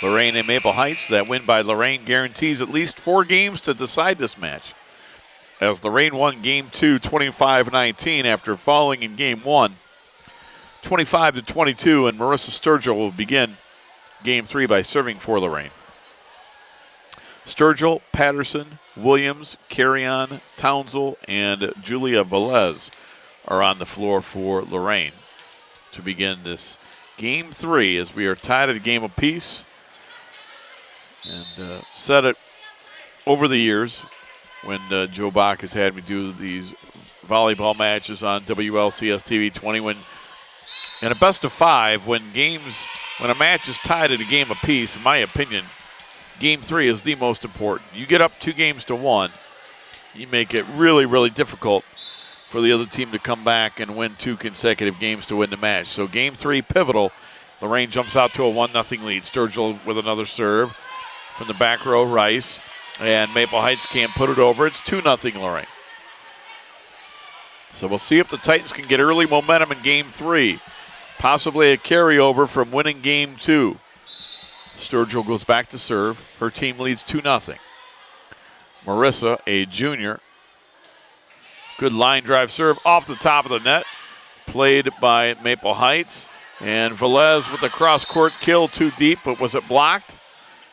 S1: Lorain and Maple Heights. That win by Lorain guarantees at least 4 games to decide this match. As Lorain won Game 2 25-19 after falling in Game 1 25-22, and Marissa Sturgill will begin Game 3 by serving for Lorain. Sturgill, Patterson, Williams, Carrion, Townsell, and Julia Velez are on the floor for Lorain to begin this Game 3 as we are tied at a game apiece. And said it over the years when Joe Bach has had me do these volleyball matches on WLCS TV 20 when in a best of 5 when a match is tied at a game apiece, in my opinion, Game 3 is the most important. You get up 2-1, you make it really, really difficult for the other team to come back and win 2 consecutive games to win the match. So Game 3, pivotal. Lorain jumps out to a 1-0 lead. Sturgill with another serve from the back row, Rice. And Maple Heights can't put it over. It's 2-0 Lorain. So we'll see if the Titans can get early momentum in Game 3. Possibly a carryover from winning Game 2. Sturgill goes back to serve. Her team leads 2-0. Marissa, a junior. Good line drive serve off the top of the net. Played by Maple Heights. And Velez with the cross-court kill too deep, but was it blocked?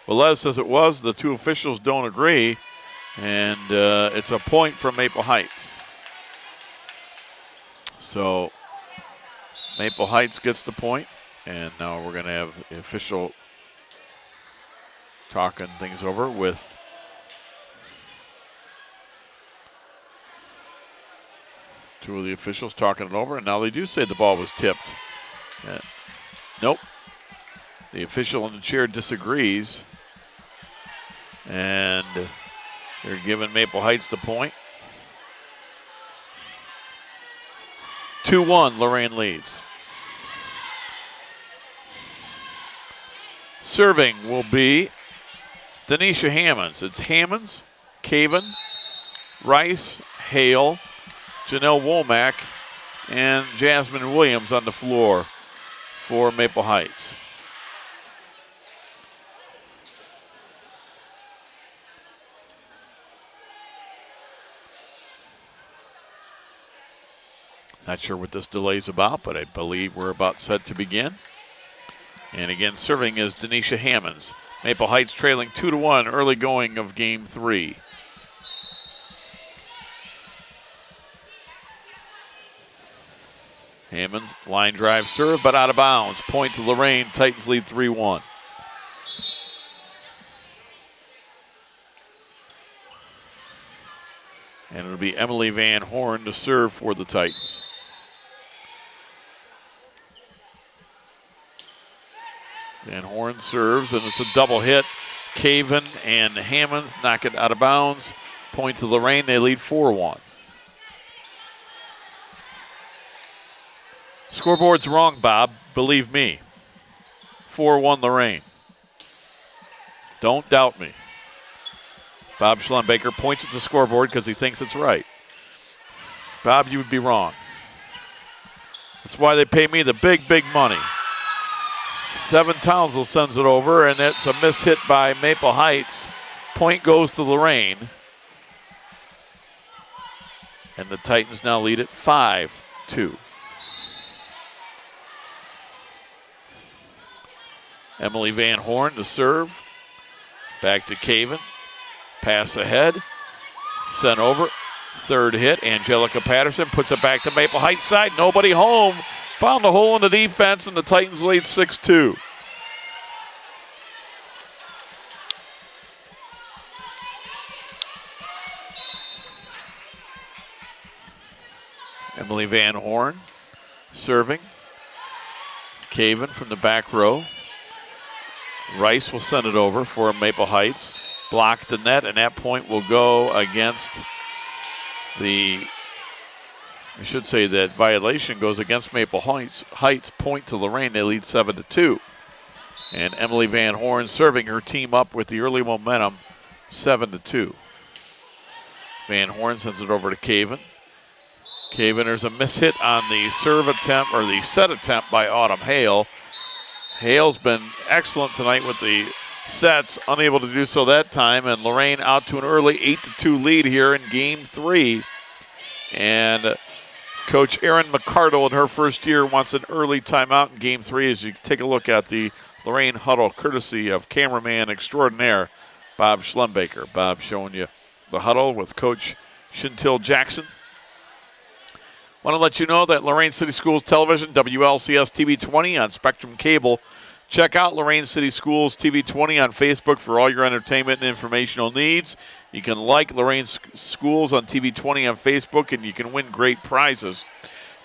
S1: Velez says it was. The 2 officials don't agree. And it's a point from Maple Heights. So Maple Heights gets the point. And now we're going to have the official talking things over with two of the officials talking it over. And now they do say the ball was tipped. Nope. The official in the chair disagrees. And they're giving Maple Heights the point. 2-1, Lorain leads. Serving will be Denisha Hammonds. It's Hammonds, Caven, Rice, Hale, Janelle Womack, and Jasmine Williams on the floor for Maple Heights. Not sure what this delay is about, but I believe we're about set to begin. And again, serving is Denisha Hammonds. Maple Heights trailing 2-1 early going of Game 3. Hammonds, line drive serve, but out of bounds. Point to Lorain. Titans lead 3-1. And it'll be Emily Van Horn to serve for the Titans. Van Horn serves, and it's a double hit. Caven and Hammonds knock it out of bounds. Point to Lorain. They lead 4-1. Scoreboard's wrong, Bob. Believe me. 4-1 Lorain. Don't doubt me. Bob Schlumbaker points at the scoreboard because he thinks it's right. Bob, you would be wrong. That's why they pay me the big, big money. 7 Townsell sends it over, and it's a miss hit by Maple Heights. Point goes to Lorain. And the Titans now lead at 5-2. Emily Van Horn to serve. Back to Caven. Pass ahead. Sent over. Third hit. Angelica Patterson puts it back to Maple Heights side. Nobody home. Found a hole in the defense, and the Titans lead 6-2. Emily Van Horn serving. Caven from the back row. Rice will send it over for Maple Heights. Block the net, and that point will go against I should say that violation goes against Maple Heights. Point to Lorain. They lead 7-2. And Emily Van Horn serving her team up with the early momentum, 7-2. Van Horn sends it over to Caven. Caven, there's a mishit on the serve attempt, or the set attempt by Autumn Hale. Hale's been excellent tonight with the sets, unable to do so that time, and Lorain out to an early 8-2 lead here in game 3. And Coach Erin McCardle in her first year wants an early timeout in game 3 as you take a look at the Lorain huddle, courtesy of cameraman extraordinaire Bob Schlembaker. Bob showing you the huddle with Coach Chantil Jackson. Want to let you know that Lorain City Schools Television, WLCS TV 20 on Spectrum Cable. Check out Lorain City Schools TV 20 on Facebook for all your entertainment and informational needs. You can like Lorain Schools on TV 20 on Facebook, and you can win great prizes.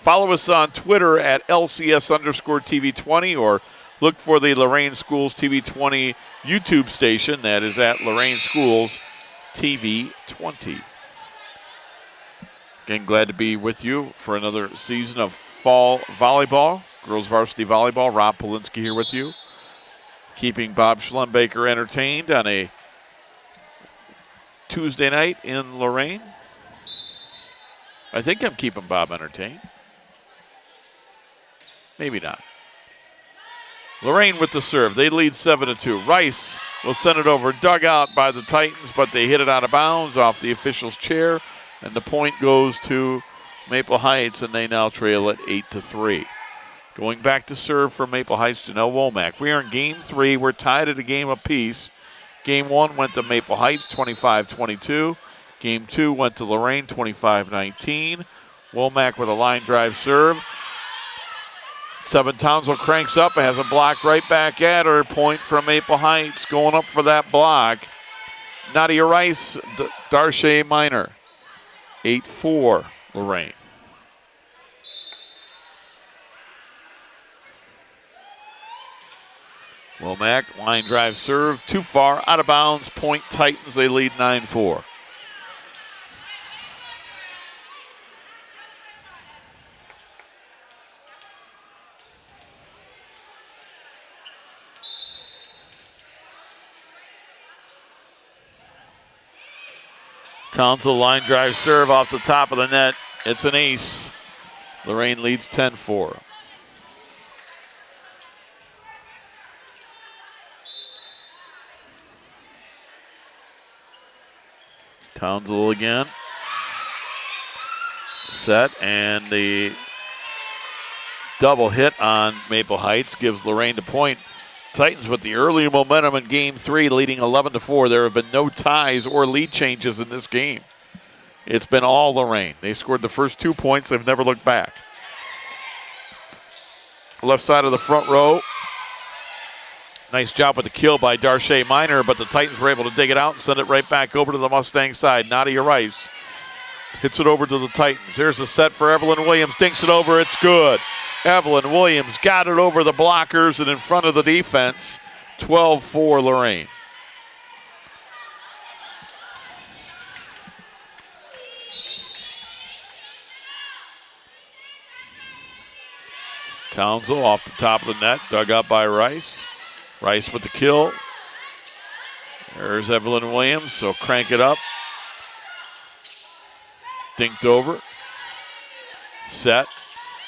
S1: Follow us on Twitter at LCS_TV 20, or look for the Lorain Schools TV 20 YouTube station. That is at Lorain Schools TV 20. Again, glad to be with you for another season of fall volleyball, girls varsity volleyball. Rob Polinsky here with you, keeping Bob Schlembaker entertained on a Tuesday night in Lorain. I think I'm keeping Bob entertained. Maybe not. Lorain with the serve. They lead 7-2. Rice will send it over. Dug out by the Titans, but they hit it out of bounds off the official's chair. And the point goes to Maple Heights, and they now trail at 8-3. Going back to serve for Maple Heights, Janelle Womack. We are in game 3. We're tied at a game apiece. Game 1 went to Maple Heights, 25-22. Game 2 went to Lorain, 25-19. Womack with a line drive serve. Seven Townsville cranks up, has a block right back at her. Point from Maple Heights. Going up for that block, Nadia Rice, Darche Minor. 8-4 Lorain. Womack, line drive serve, too far, out of bounds. Point Titans, they lead 9-4. Council line drive serve off the top of the net. It's an ace. Lorain leads 10-4. Townsville again. Set, and the double hit on Maple Heights gives Lorain the point. Titans with the early momentum in game 3, leading 11-4. There have been no ties or lead changes in this game. It's been all Lorain. They scored the first 2 points. They've never looked back. Left side of the front row. Nice job with the kill by Darche Minor, but the Titans were able to dig it out and send it right back over to the Mustang side. Nadia Rice hits it over to the Titans. Here's a set for Evelyn Williams. Dinks it over. It's good. Evelyn Williams got it over the blockers and in front of the defense. 12-4 Lorain. Townsville off the top of the net, dug up by Rice. Rice with the kill. There's Evelyn Williams, so crank it up. Dinked over. Set.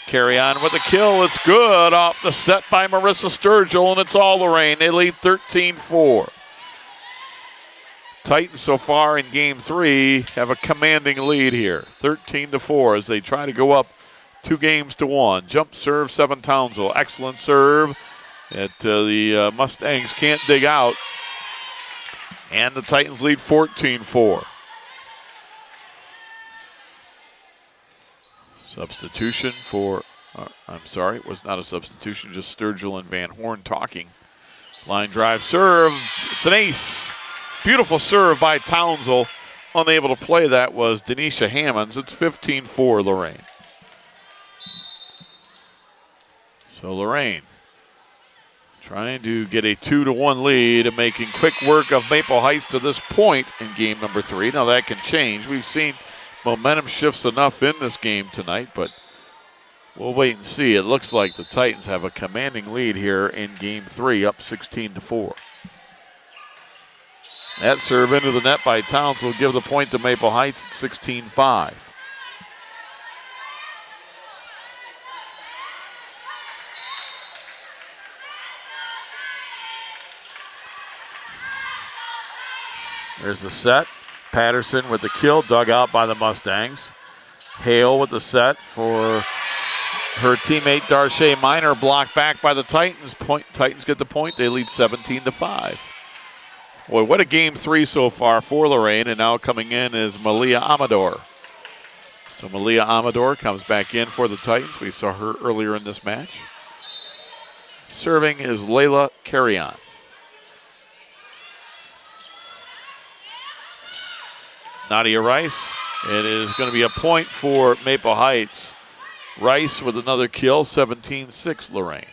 S1: Carry on with the kill. It's good off the set by Marissa Sturgill, and it's all Lorain. They lead 13-4. Titans so far in game 3 have a commanding lead here, 13-4, as they try to go up 2-1. Jump serve, Seven Townsville. Excellent serve that the Mustangs can't dig out. And the Titans lead 14-4. Substitution for, I'm sorry, it was not a substitution, just Sturgill and Van Horn talking. Line drive serve, it's an ace. Beautiful serve by Townsell. Unable to play that was Denisha Hammonds. It's 15-4 Lorain. So Lorain trying to get a 2-1 lead and making quick work of Maple Heights to this point in game number 3. Now that can change. We've seen momentum shifts enough in this game tonight, but we'll wait and see. It looks like the Titans have a commanding lead here in game 3, up 16-4. That serve into the net by Towns will give the point to Maple Heights at 16-5. There's the set. Patterson with the kill, dug out by the Mustangs. Hale with the set for her teammate Darche Minor, blocked back by the Titans. Titans get the point. They lead 17-5. Boy, what a game 3 so far for Lorain, and now coming in is Malia Amador. So Malia Amador comes back in for the Titans. We saw her earlier in this match. Serving is Layla Carrion. Nadia Rice. It is going to be a point for Maple Heights. Rice with another kill, 17-6 Lorain.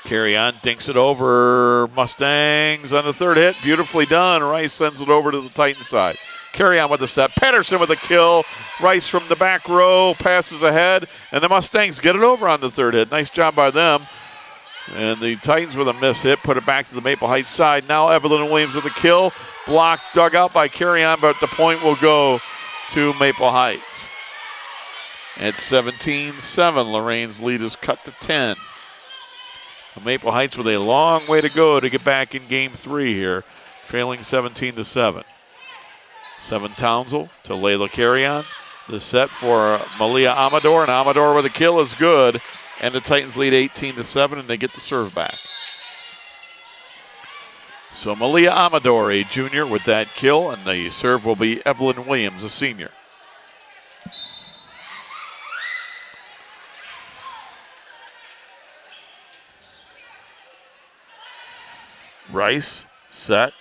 S1: Carry on, dinks it over. Mustangs on the third hit. Beautifully done. Rice sends it over to the Titan side. Carry on with the set. Patterson with a kill. Rice from the back row passes ahead, and the Mustangs get it over on the third hit. Nice job by them. And the Titans with a miss hit put it back to the Maple Heights side. Now Evelyn Williams with a kill. Blocked, dug out by Carry On, but the point will go to Maple Heights. At 17-7, Lorain's lead is cut to 10. Maple Heights with a long way to go to get back in game 3 here, trailing 17-7. 7 Townsell to Layla Carrion. The set for Malia Amador, and Amador with a kill is good. And the Titans lead 18-7, and they get the serve back. So Malia Amador, a junior, with that kill, and the serve will be Evelyn Williams, a senior. Rice, set.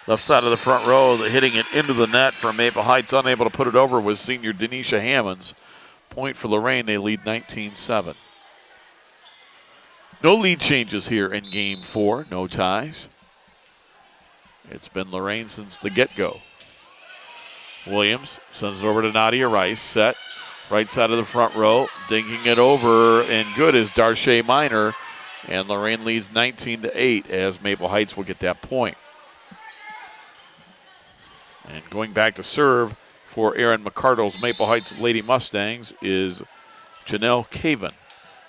S1: Left side of the front row, hitting it into the net from Maple Heights. Unable to put it over was senior Denisha Hammonds. Point for Lorain, they lead 19-7. No lead changes here in game 4, no ties. It's been Lorain since the get-go. Williams sends it over to Nadia Rice, set. Right side of the front row, dinking it over, and good is Darche Minor. And Lorain leads 19-8 as Maple Heights will get that point. And going back to serve for Aaron McCardle's Maple Heights Lady Mustangs is Janelle Caven.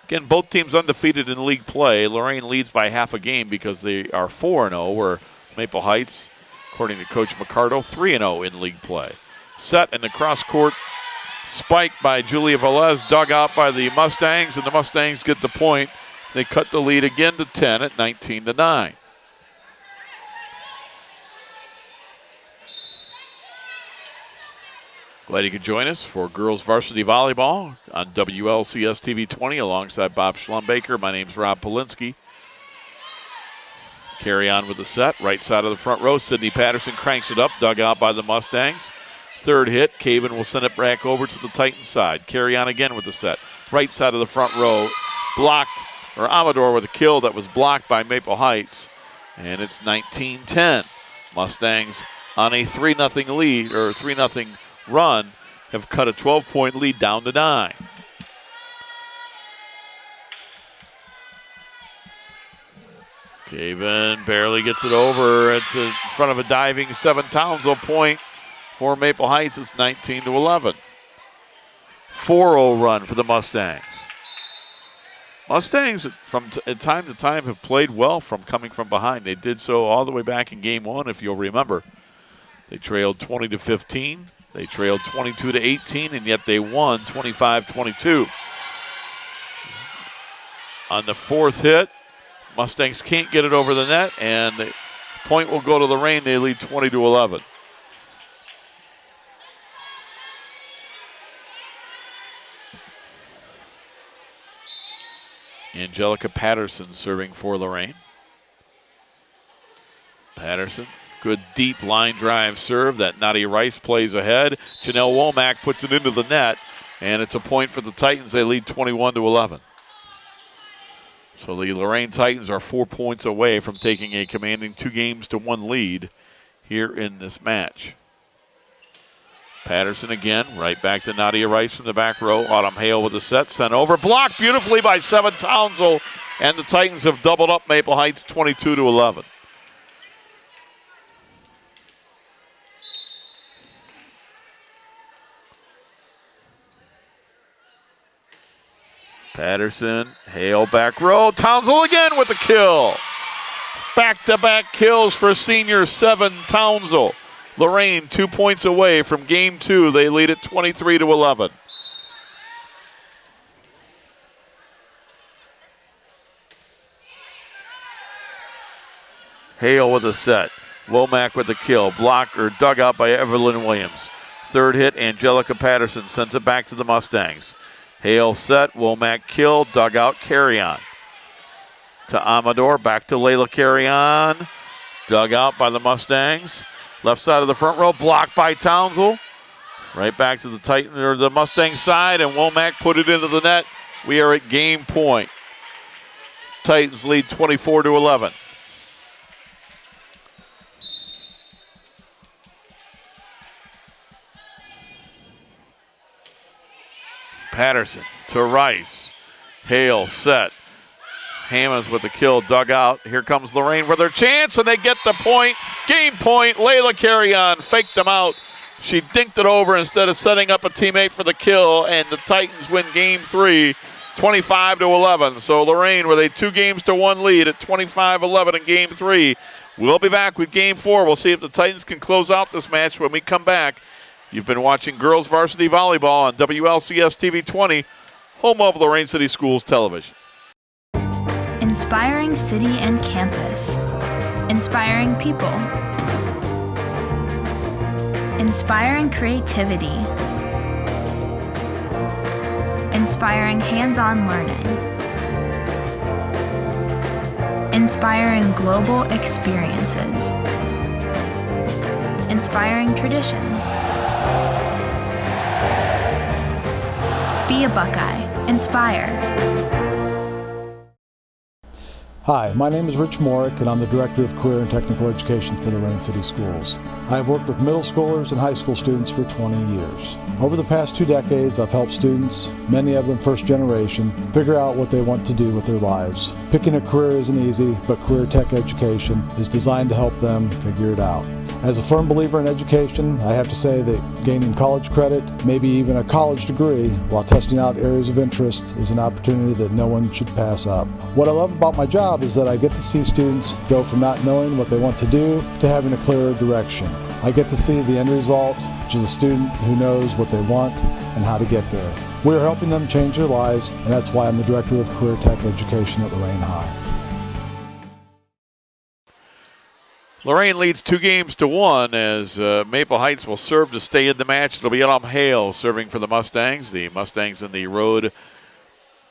S1: Again, both teams undefeated in league play. Lorain leads by half a game because they are 4-0, where Maple Heights, according to Coach McCardle, 3-0 in league play. Set in the cross-court spike by Julia Velez, dug out by the Mustangs, and the Mustangs get the point. They cut the lead again to 10 at 19-9. Glad you could join us for Girls Varsity Volleyball on WLCS TV 20 alongside Bob Schlumbaker. My name's Rob Polinsky. Carry on with the set. Right side of the front row. Sydney Patterson cranks it up. Dug out by the Mustangs. Third hit. Caven will send it back over to the Titan side. Carry on again with the set. Right side of the front row. Blocked. Or Amador with a kill that was blocked by Maple Heights. And it's 19-10. Mustangs on a 3-0 lead, or 3-0 run, have cut a 12-point lead down to 9. Caven barely gets it over. It's in front of a diving 7 Townsell point for Maple Heights. It's 19-11. 4-0 run for the Mustangs. Mustangs, from time to time, have played well from coming from behind. They did so all the way back in game 1, if you'll remember. They trailed 20-15 They trailed 22-18, and yet they won 25-22. On the fourth hit, Mustangs can't get it over the net, and the point will go to Lorain. They lead 20-11. Angelica Patterson serving for Lorain. Patterson, good deep line drive serve that Nadia Rice plays ahead. Janelle Womack puts it into the net, and it's a point for the Titans. They lead 21-11. So the Lorain Titans are 4 points away from taking a commanding 2-1 lead here in this match. Patterson again, right back to Nadia Rice from the back row. Autumn Hale with the set, sent over. Blocked beautifully by Seven Townsell, and the Titans have doubled up Maple Heights 22-11. Patterson, Hale back row. Townsell again with the kill. Back-to-back kills for senior Seven Townsell. Lorain 2 points away from game 2. They lead it 23-11. Hale with a set. Womack with the kill. Blocked or dug out by Evelyn Williams. Third hit, Angelica Patterson sends it back to the Mustangs. Hale set, Womack kill, dug out, carry on. To Amador, back to Layla carry on. Dug out by the Mustangs. Left side of the front row, blocked by Townsell. Right back to the Titan or the Mustang side, and Womack put it into the net. We are at game point. Titans lead 24-11. Patterson to Rice. Hale set. Hammonds with the kill, dug out. Here comes Lorain with their chance, and they get the point. Game point. Layla Carry-On faked them out. She dinked it over instead of setting up a teammate for the kill, and the Titans win game 3, 25-11. So Lorain with a 2-1 lead at 25-11 in game 3. We'll be back with game 4. We'll see if the Titans can close out this match when we come back. You've been watching Girls Varsity Volleyball on WLCS TV 20, home of Lorain City Schools Television.
S8: Inspiring city and campus. Inspiring people. Inspiring creativity. Inspiring hands-on learning. Inspiring global experiences. Inspiring traditions. Be a Buckeye. Inspire.
S9: Hi, my name is Rich Morick, and I'm the Director of Career and Technical Education for Lorain City Schools. I have worked with middle schoolers and high school students for 20 years. Over the past 2 decades, I've helped students, many of them first generation, figure out what they want to do with their lives. Picking a career isn't easy, but career tech education is designed to help them figure it out. As a firm believer in education, I have to say that gaining college credit, maybe even a college degree, while testing out areas of interest is an opportunity that no one should pass up. What I love about my job is that I get to see students go from not knowing what they want to do to having a clearer direction. I get to see the end result, which is a student who knows what they want and how to get there. We are helping them change their lives, and that's why I'm the Director of Career Tech Education at Lorain High.
S1: Lorain leads 2-1 as Maple Heights will serve to stay in the match. It'll be Autumn Hale serving for the Mustangs. The Mustangs in the road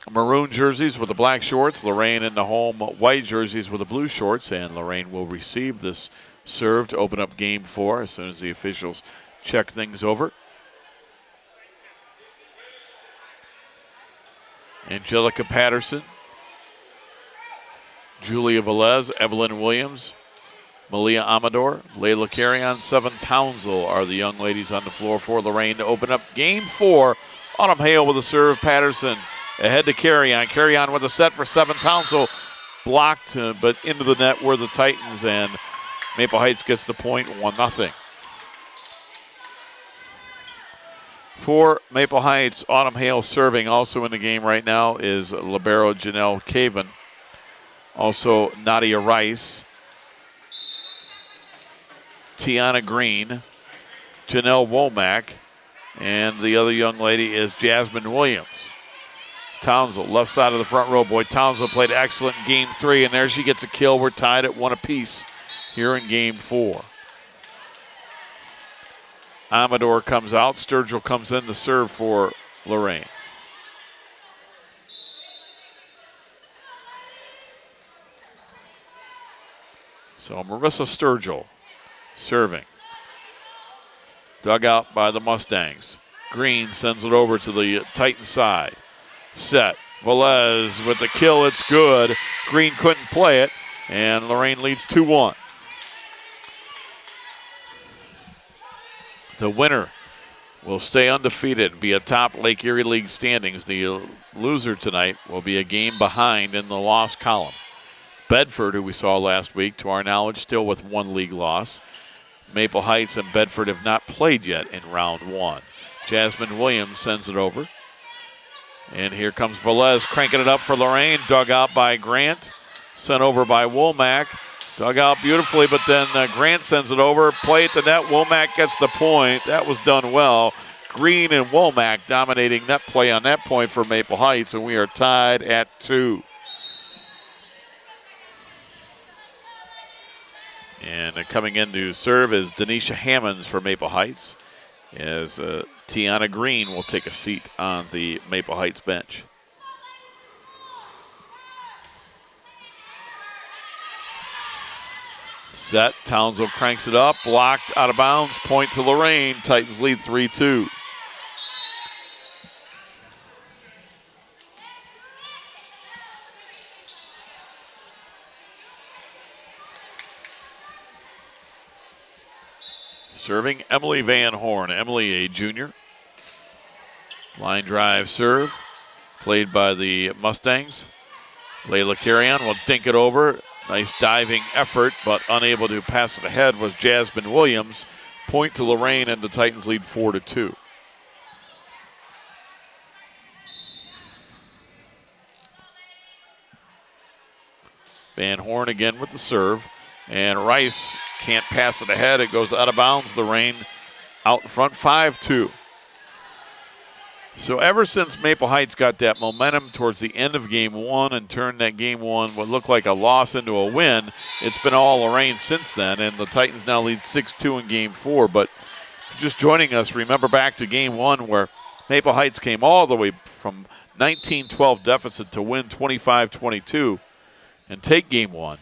S1: maroon jerseys with the black shorts. Lorain in the home white jerseys with the blue shorts. And Lorain will receive this serve to open up game 4 as soon as the officials check things over. Angelica Patterson, Julia Velez, Evelyn Williams, Malia Amador, Layla Carry-On, Seven Townsell are the young ladies on the floor for Lorain to open up game 4. Autumn Hale with a serve. Patterson ahead to Carry-On. Carry-On with a set for Seven Townsell. Blocked, but into the net were the Titans, and Maple Heights gets the point, 1-0. For Maple Heights, Autumn Hale serving. Also in the game right now is libero Janelle Caven. Also Nadia Rice. Tiana Green, Janelle Womack. And the other young lady is Jasmine Williams. Townsend, left side of the front row. Boy, Townsend played excellent in game 3, and there she gets a kill. We're tied at 1 apiece here in game 4. Amador comes out. Sturgill comes in to serve for Lorain. So Marissa Sturgill serving. Dug out by the Mustangs. Green sends it over to the Titan side. Set. Velez with the kill. It's good. Green couldn't play it, and Lorain leads 2-1. The winner will stay undefeated and be atop Lake Erie League standings. The loser tonight will be a game behind in the loss column. Bedford, who we saw last week, to our knowledge, still with 1 league loss. Maple Heights and Bedford have not played yet in round 1. Jasmine Williams sends it over. And here comes Velez cranking it up for Lorain. Dug out by Grant. Sent over by Womack. Dug out beautifully, but then Grant sends it over. Play at the net. Womack gets the point. That was done well. Green and Womack dominating net play on that point for Maple Heights, and we are tied at 2. And coming in to serve is Denisha Hammonds for Maple Heights, as Tiana Green will take a seat on the Maple Heights bench. Set. Townsville cranks it up. Blocked out of bounds. Point to Lorain. Titans lead 3-2. Serving Emily Van Horn. Emily, a junior. Line drive serve. Played by the Mustangs. Layla Carrion will dink it over. Nice diving effort, but unable to pass it ahead was Jasmine Williams. Point to Lorain, and the Titans lead 4-2. Van Horn again with the serve. And Rice can't pass it ahead. It goes out of bounds. Lorain out in front, 5-2. So ever since Maple Heights got that momentum towards the end of game 1 and turned that game 1, what looked like a loss into a win, it's been all Lorain since then, and the Titans now lead 6-2 in game 4. But if you're just joining us, remember back to game 1 where Maple Heights came all the way from 19-12 deficit to win 25-22 and take game 1.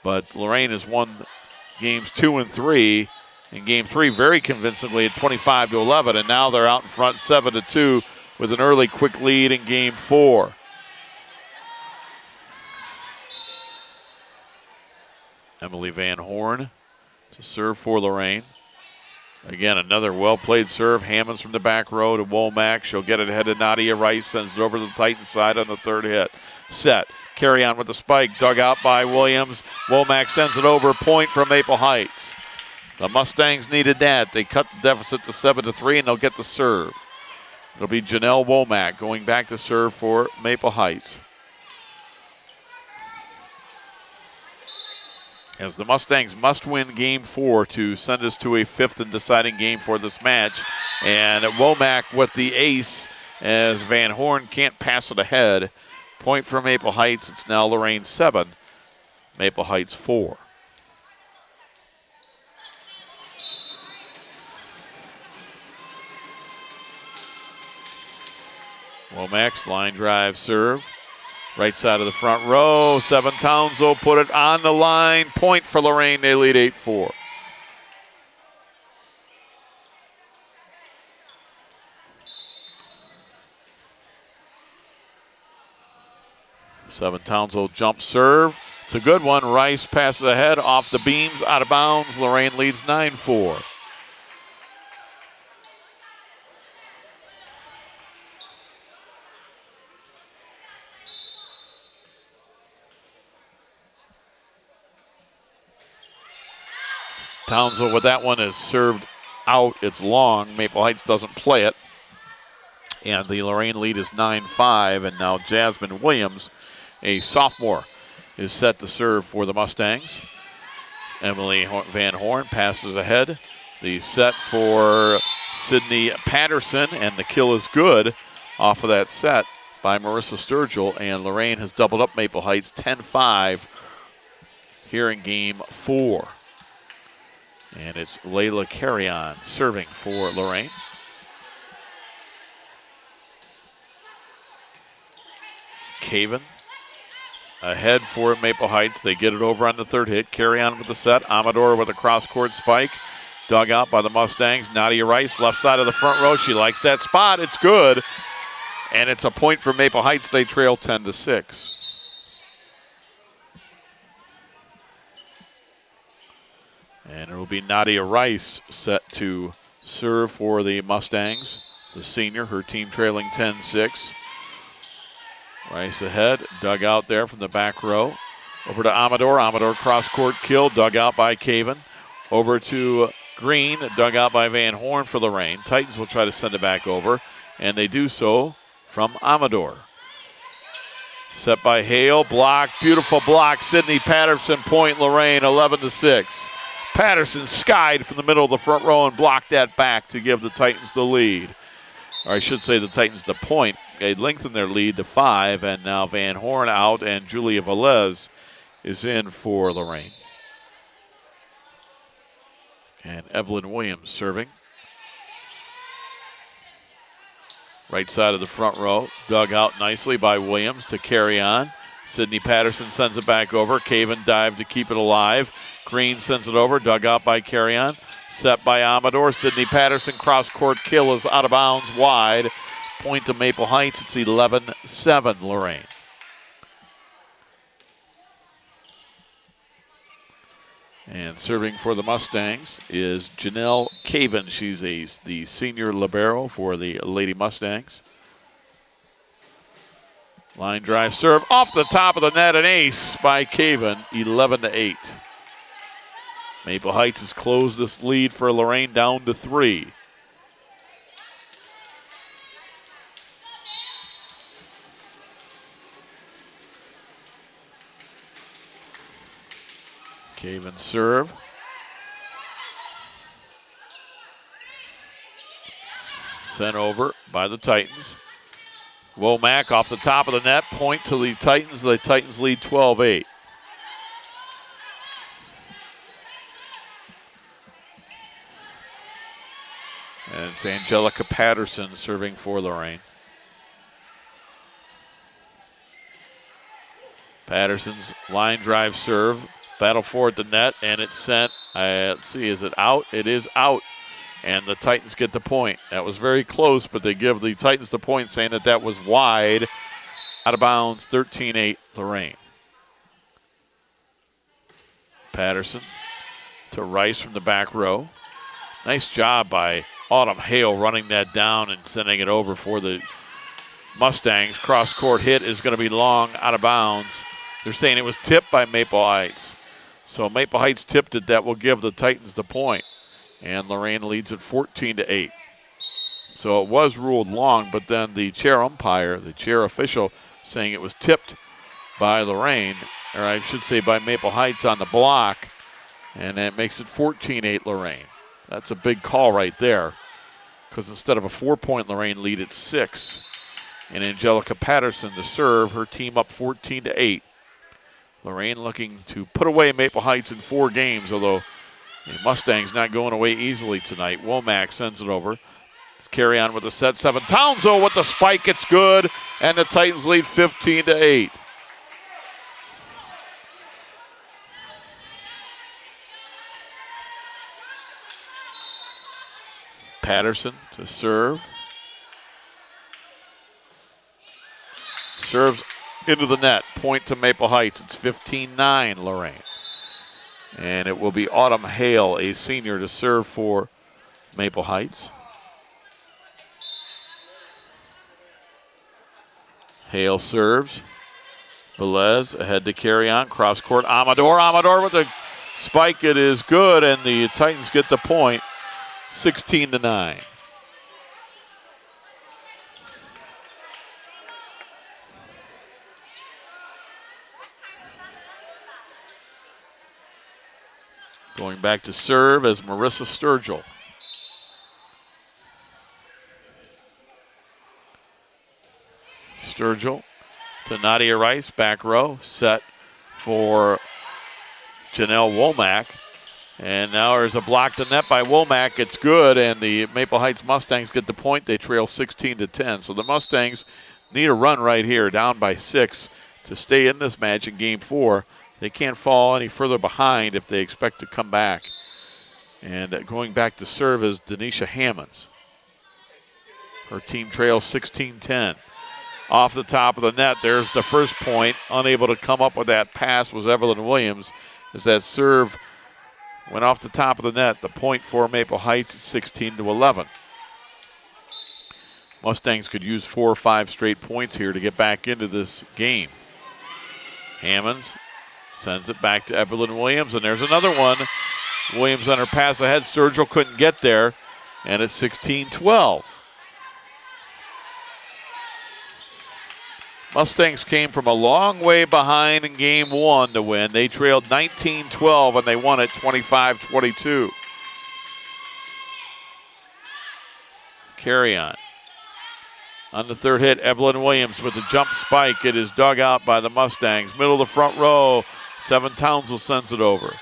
S1: But Lorain has won games 2 and 3. In game 3, very convincingly at 25-11, and now they're out in front 7-2 with an early quick lead in game 4. Emily Van Horn to serve for Lorain. Again, another well-played serve. Hammonds from the back row to Womack. She'll get it ahead to Nadia Rice, sends it over to the Titan side on the third hit. Set. Carry on with the spike. Dug out by Williams. Womack sends it over. Point from Maple Heights. The Mustangs needed that. They cut the deficit to 7-3, and they'll get the serve. It'll be Janelle Womack going back to serve for Maple Heights. As the Mustangs must win game 4 to send us to a 5th and deciding game for this match. And Womack with the ace as Van Horn can't pass it ahead. Point for Maple Heights. It's now Lorain 7, Maple Heights 4. Womack's line drive serve. Right side of the front row. 7 Townsville put it on the line. Point for Lorain. They lead 8-4. Seven Townsville jump serve. It's a good one. Rice passes ahead off the beams, out of bounds. Lorain leads 9-4. Townsville with that one is served out. It's long. Maple Heights doesn't play it. And the Lorain lead is 9-5. And now Jasmine Williams, a sophomore, is set to serve for the Mustangs. Emily Van Horn passes ahead. The set for Sydney Patterson, and the kill is good off of that set by Marissa Sturgill, and Lorain has doubled up Maple Heights 10-5 here in game 4. And it's Layla Carrion serving for Lorain. Caven ahead for Maple Heights. They get it over on the third hit. Carrion with the set. Amador with a cross-court spike. Dug out by the Mustangs. Nadia Rice, left side of the front row. She likes that spot. It's good. And it's a point for Maple Heights. They trail 10-6. And it will be Nadia Rice set to serve for the Mustangs. The senior, her team trailing 10-6. Rice ahead, dug out there from the back row. Over to Amador. Amador cross-court kill, dug out by Caven. Over to Green, dug out by Van Horn for Lorain. Titans will try to send it back over, and they do so from Amador. Set by Hale, block, beautiful block. Sydney Patterson, point, Lorain, 11-6. Patterson skied from the middle of the front row and blocked that back to give the Titans the lead. Or I should say the Titans the point. They lengthened their lead to 5, and now Van Horn out, and Julia Velez is in for Lorain. And Evelyn Williams serving. Right side of the front row, dug out nicely by Williams to carry on. Sydney Patterson sends it back over. Caven dive to keep it alive. Green sends it over, dug out by Carrion. Set by Amador. Sydney Patterson cross-court kill is out of bounds, wide. Point to Maple Heights. It's 11-7 Lorain. And serving for the Mustangs is Janelle Caven. She's the senior libero for the Lady Mustangs. Line drive serve off the top of the net, an ace by Caven, 11-8. Maple Heights has closed this lead for Lorain down to 3. Caven serve. Sent over by the Titans. Womack off the top of the net, point to the Titans. The Titans lead 12-8. And it's Angelica Patterson serving for Lorain. Patterson's line drive serve. Battle for it, the net, and it's sent. Let's see, is it out? It is out. And the Titans get the point. That was very close, but they give the Titans the point, saying that that was wide. Out of bounds, 13-8 Lorain. Patterson to Rice from the back row. Nice job by Autumn Hale running that down and sending it over for the Mustangs. Cross-court hit is going to be long, out of bounds. They're saying it was tipped by Maple Heights. So Maple Heights tipped it. That will give the Titans the point. And Lorain leads at 14-8. So it was ruled long, but then the chair umpire, the chair official, saying it was tipped by Lorain, or I should say by Maple Heights on the block, and that makes it 14-8 Lorain. That's a big call right there, because instead of a 4-point Lorain lead, it's 6. And Angelica Patterson to serve, her team up 14-8. Lorain looking to put away Maple Heights in 4 games, although the Mustangs not going away easily tonight. Womack sends it over. Carry on with the set 7. Townsville with the spike, it's good, and the Titans lead 15-8. Patterson to serve. Serves into the net. Point to Maple Heights. It's 15-9 Lorain. And it will be Autumn Hale, a senior, to serve for Maple Heights. Hale serves. Velez ahead to carry on. Cross court. Amador. Amador with the spike. It is good, and the Titans get the point. 16-9. Going back to serve as Marissa Sturgill. Sturgill to Nadia Rice, back row, set for Janelle Womack. And now there's a block to net by Womack. It's good, and the Maple Heights Mustangs get the point. They trail 16-10. So the Mustangs need a run right here, down by 6 to stay in this match in Game 4. They can't fall any further behind if they expect to come back. And going back to serve is Denisha Hammonds. Her team trails 16-10. Off the top of the net, there's the first point. Unable to come up with that pass was Evelyn Williams as that serve went off the top of the net. The point for Maple Heights is 16-11. Mustangs could use 4 or 5 straight points here to get back into this game. Hammonds sends it back to Evelyn Williams, and there's another one. Williams on her pass ahead. Sturgill couldn't get there, and it's 16-12. Mustangs came from a long way behind in Game 1 to win. They trailed 19-12, and they won it 25-22. Carry on. On the third hit, Evelyn Williams with the jump spike. It is dug out by the Mustangs. Middle of the front row, Seven Townsville sends it over.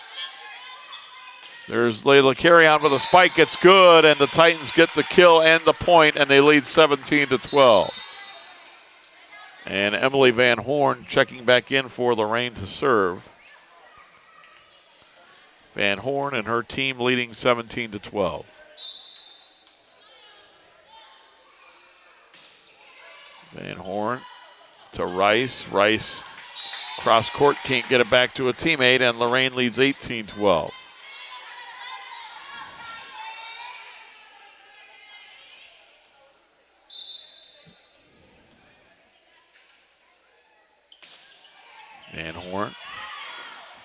S1: There's Layla Carry-On with a spike. It's good, and the Titans get the kill and the point, and they lead 17-12. And Emily Van Horn checking back in for Lorain to serve. Van Horn and her team leading 17-12. Van Horn to Rice. Rice cross court, can't get it back to a teammate, and Lorain leads 18-12. Van Horn,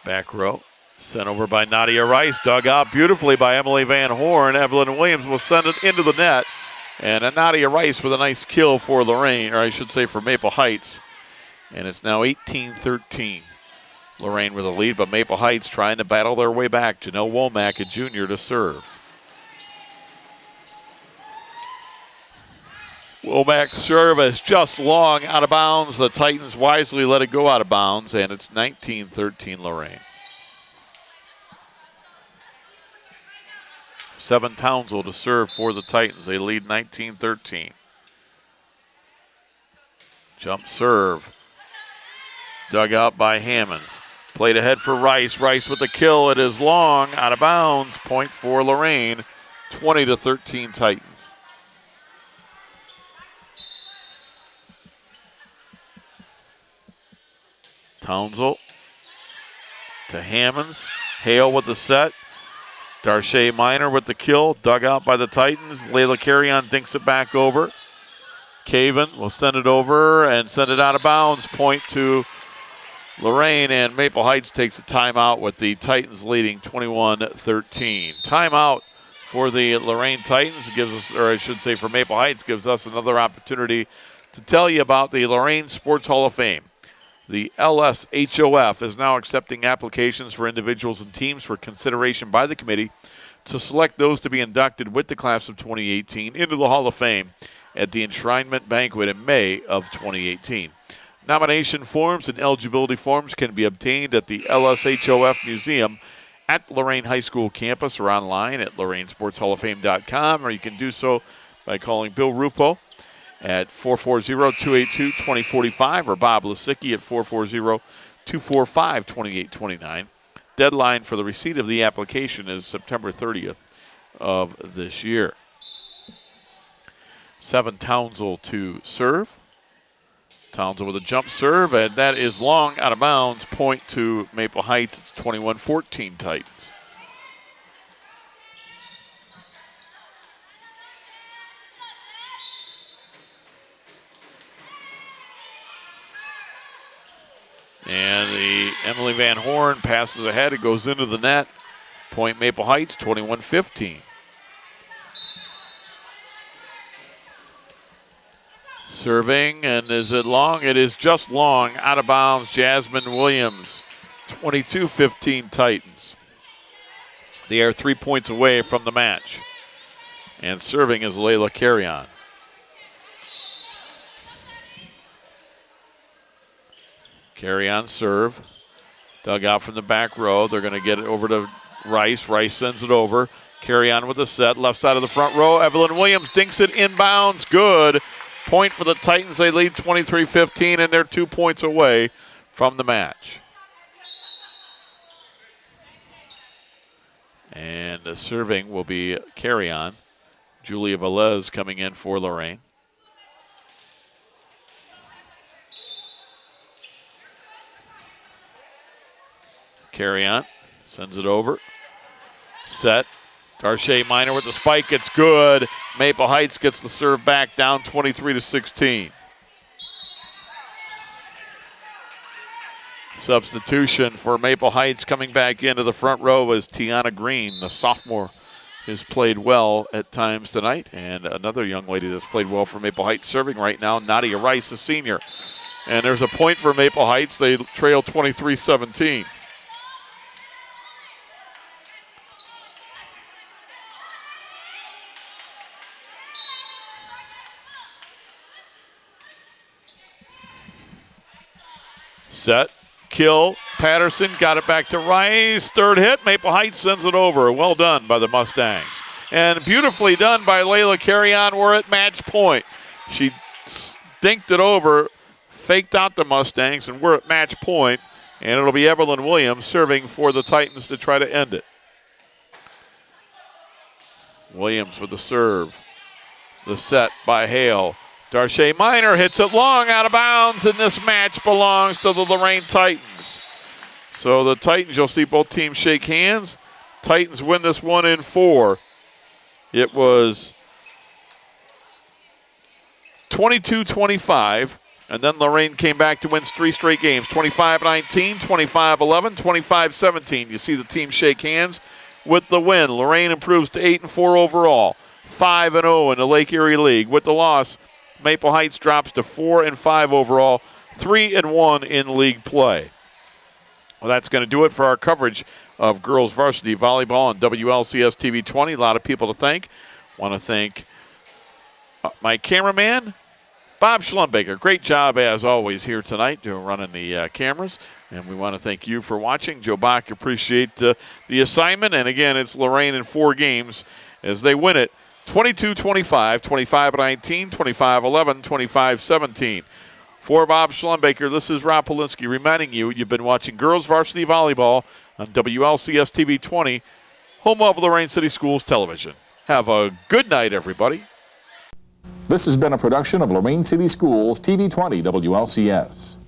S1: back row, sent over by Nadia Rice, dug out beautifully by Emily Van Horn. Evelyn Williams will send it into the net, and Nadia Rice with a nice kill for Lorain, or I should say for Maple Heights. And it's now 18-13. Lorain with a lead, but Maple Heights trying to battle their way back. Janelle Womack, a junior, to serve. Womack serve is just long out of bounds. The Titans wisely let it go out of bounds, and it's 19-13 Lorain. Seven Townsville to serve for the Titans. They lead 19-13. Jump serve. Dug out by Hammonds. Played ahead for Rice. Rice with the kill. It is long, out of bounds. Point for Lorain. 20-13 Titans. Townsville to Hammonds. Hale with the set. Darche Minor with the kill. Dug out by the Titans. Layla Carry-On dinks it back over. Caven will send it over and send it out of bounds. Point to Lorain, and Maple Heights takes a timeout with the Titans leading 21-13. Timeout for the Lorain Titans gives us, or I should say for Maple Heights, gives us another opportunity to tell you about the Lorain Sports Hall of Fame. The LSHOF is now accepting applications for individuals and teams for consideration by the committee to select those to be inducted with the class of 2018 into the Hall of Fame at the enshrinement banquet in May of 2018. Nomination forms and eligibility forms can be obtained at the LSHOF Museum at Lorain High School campus or online at LorainSportsHallOfFame.com, or you can do so by calling Bill Rupo at 440-282-2045 or Bob Lisicki at 440-245-2829. Deadline for the receipt of the application is September 30th of this year. Seven Townsville to serve. Townsville with a jump serve, and that is long out of bounds. Point to Maple Heights. It's 21-14 Titans. And the Emily Van Horn passes ahead. It goes into the net. Point Maple Heights, 21-15. Serving, and is it long? It is just long, out of bounds. Jasmine Williams, 22-15 Titans. They are 3 points away from the match. And serving is Layla Carrion. Carrion serve. Dug out from the back row. They're going to get it over to Rice. Rice sends it over. Carrion with a set. Left side of the front row. Evelyn Williams dinks it inbounds. Good. Point for the Titans. They lead 23-15, and they're 2 points away from the match. And the serving will be Carrion. Julia Velez coming in for Lorain. Carrion sends it over. Set. Darche Minor with the spike. It's good. Maple Heights gets the serve back, down 23-16. Substitution for Maple Heights coming back into the front row was Tiana Green, the sophomore, who's played well at times tonight. And another young lady that's played well for Maple Heights serving right now, Nadia Rice, a senior. And there's a point for Maple Heights. They trail 23-17. Set, kill, Patterson got it back to Rice. Third hit, Maple Heights sends it over. Well done by the Mustangs. And beautifully done by Layla Carrion. We're at match point. She dinked it over, faked out the Mustangs, and we're at match point. And it'll be Evelyn Williams serving for the Titans to try to end it. Williams with the serve. The set by Hale. Darche Minor hits it long out of bounds, and this match belongs to the Lorain Titans. So the Titans, you'll see both teams shake hands. Titans win this one in 4. It was 22-25, and then Lorain came back to win 3 straight games, 25-19, 25-11, 25-17. You see the team shake hands with the win. Lorain improves to 8-4 overall, 5-0 in the Lake Erie League. With the loss, Maple Heights drops to 4-5 overall, 3-1 in league play. Well, that's going to do it for our coverage of girls varsity volleyball on WLCS TV 20. A lot of people to thank. Want to thank my cameraman, Bob Schlumbaker. Great job, as always, here tonight running the cameras. And we want to thank you for watching. Joe Bach, appreciate the assignment. And again, it's Lorain in 4 games as they win it. 22-25, 25-19, 25-11, 25-17. For Bob Schlumbaker, this is Rob Polinsky reminding you you've been watching Girls Varsity Volleyball on WLCS TV 20, home of Lorain City Schools Television. Have a good night, everybody.
S10: This has been a production of Lorain City Schools TV 20 WLCS.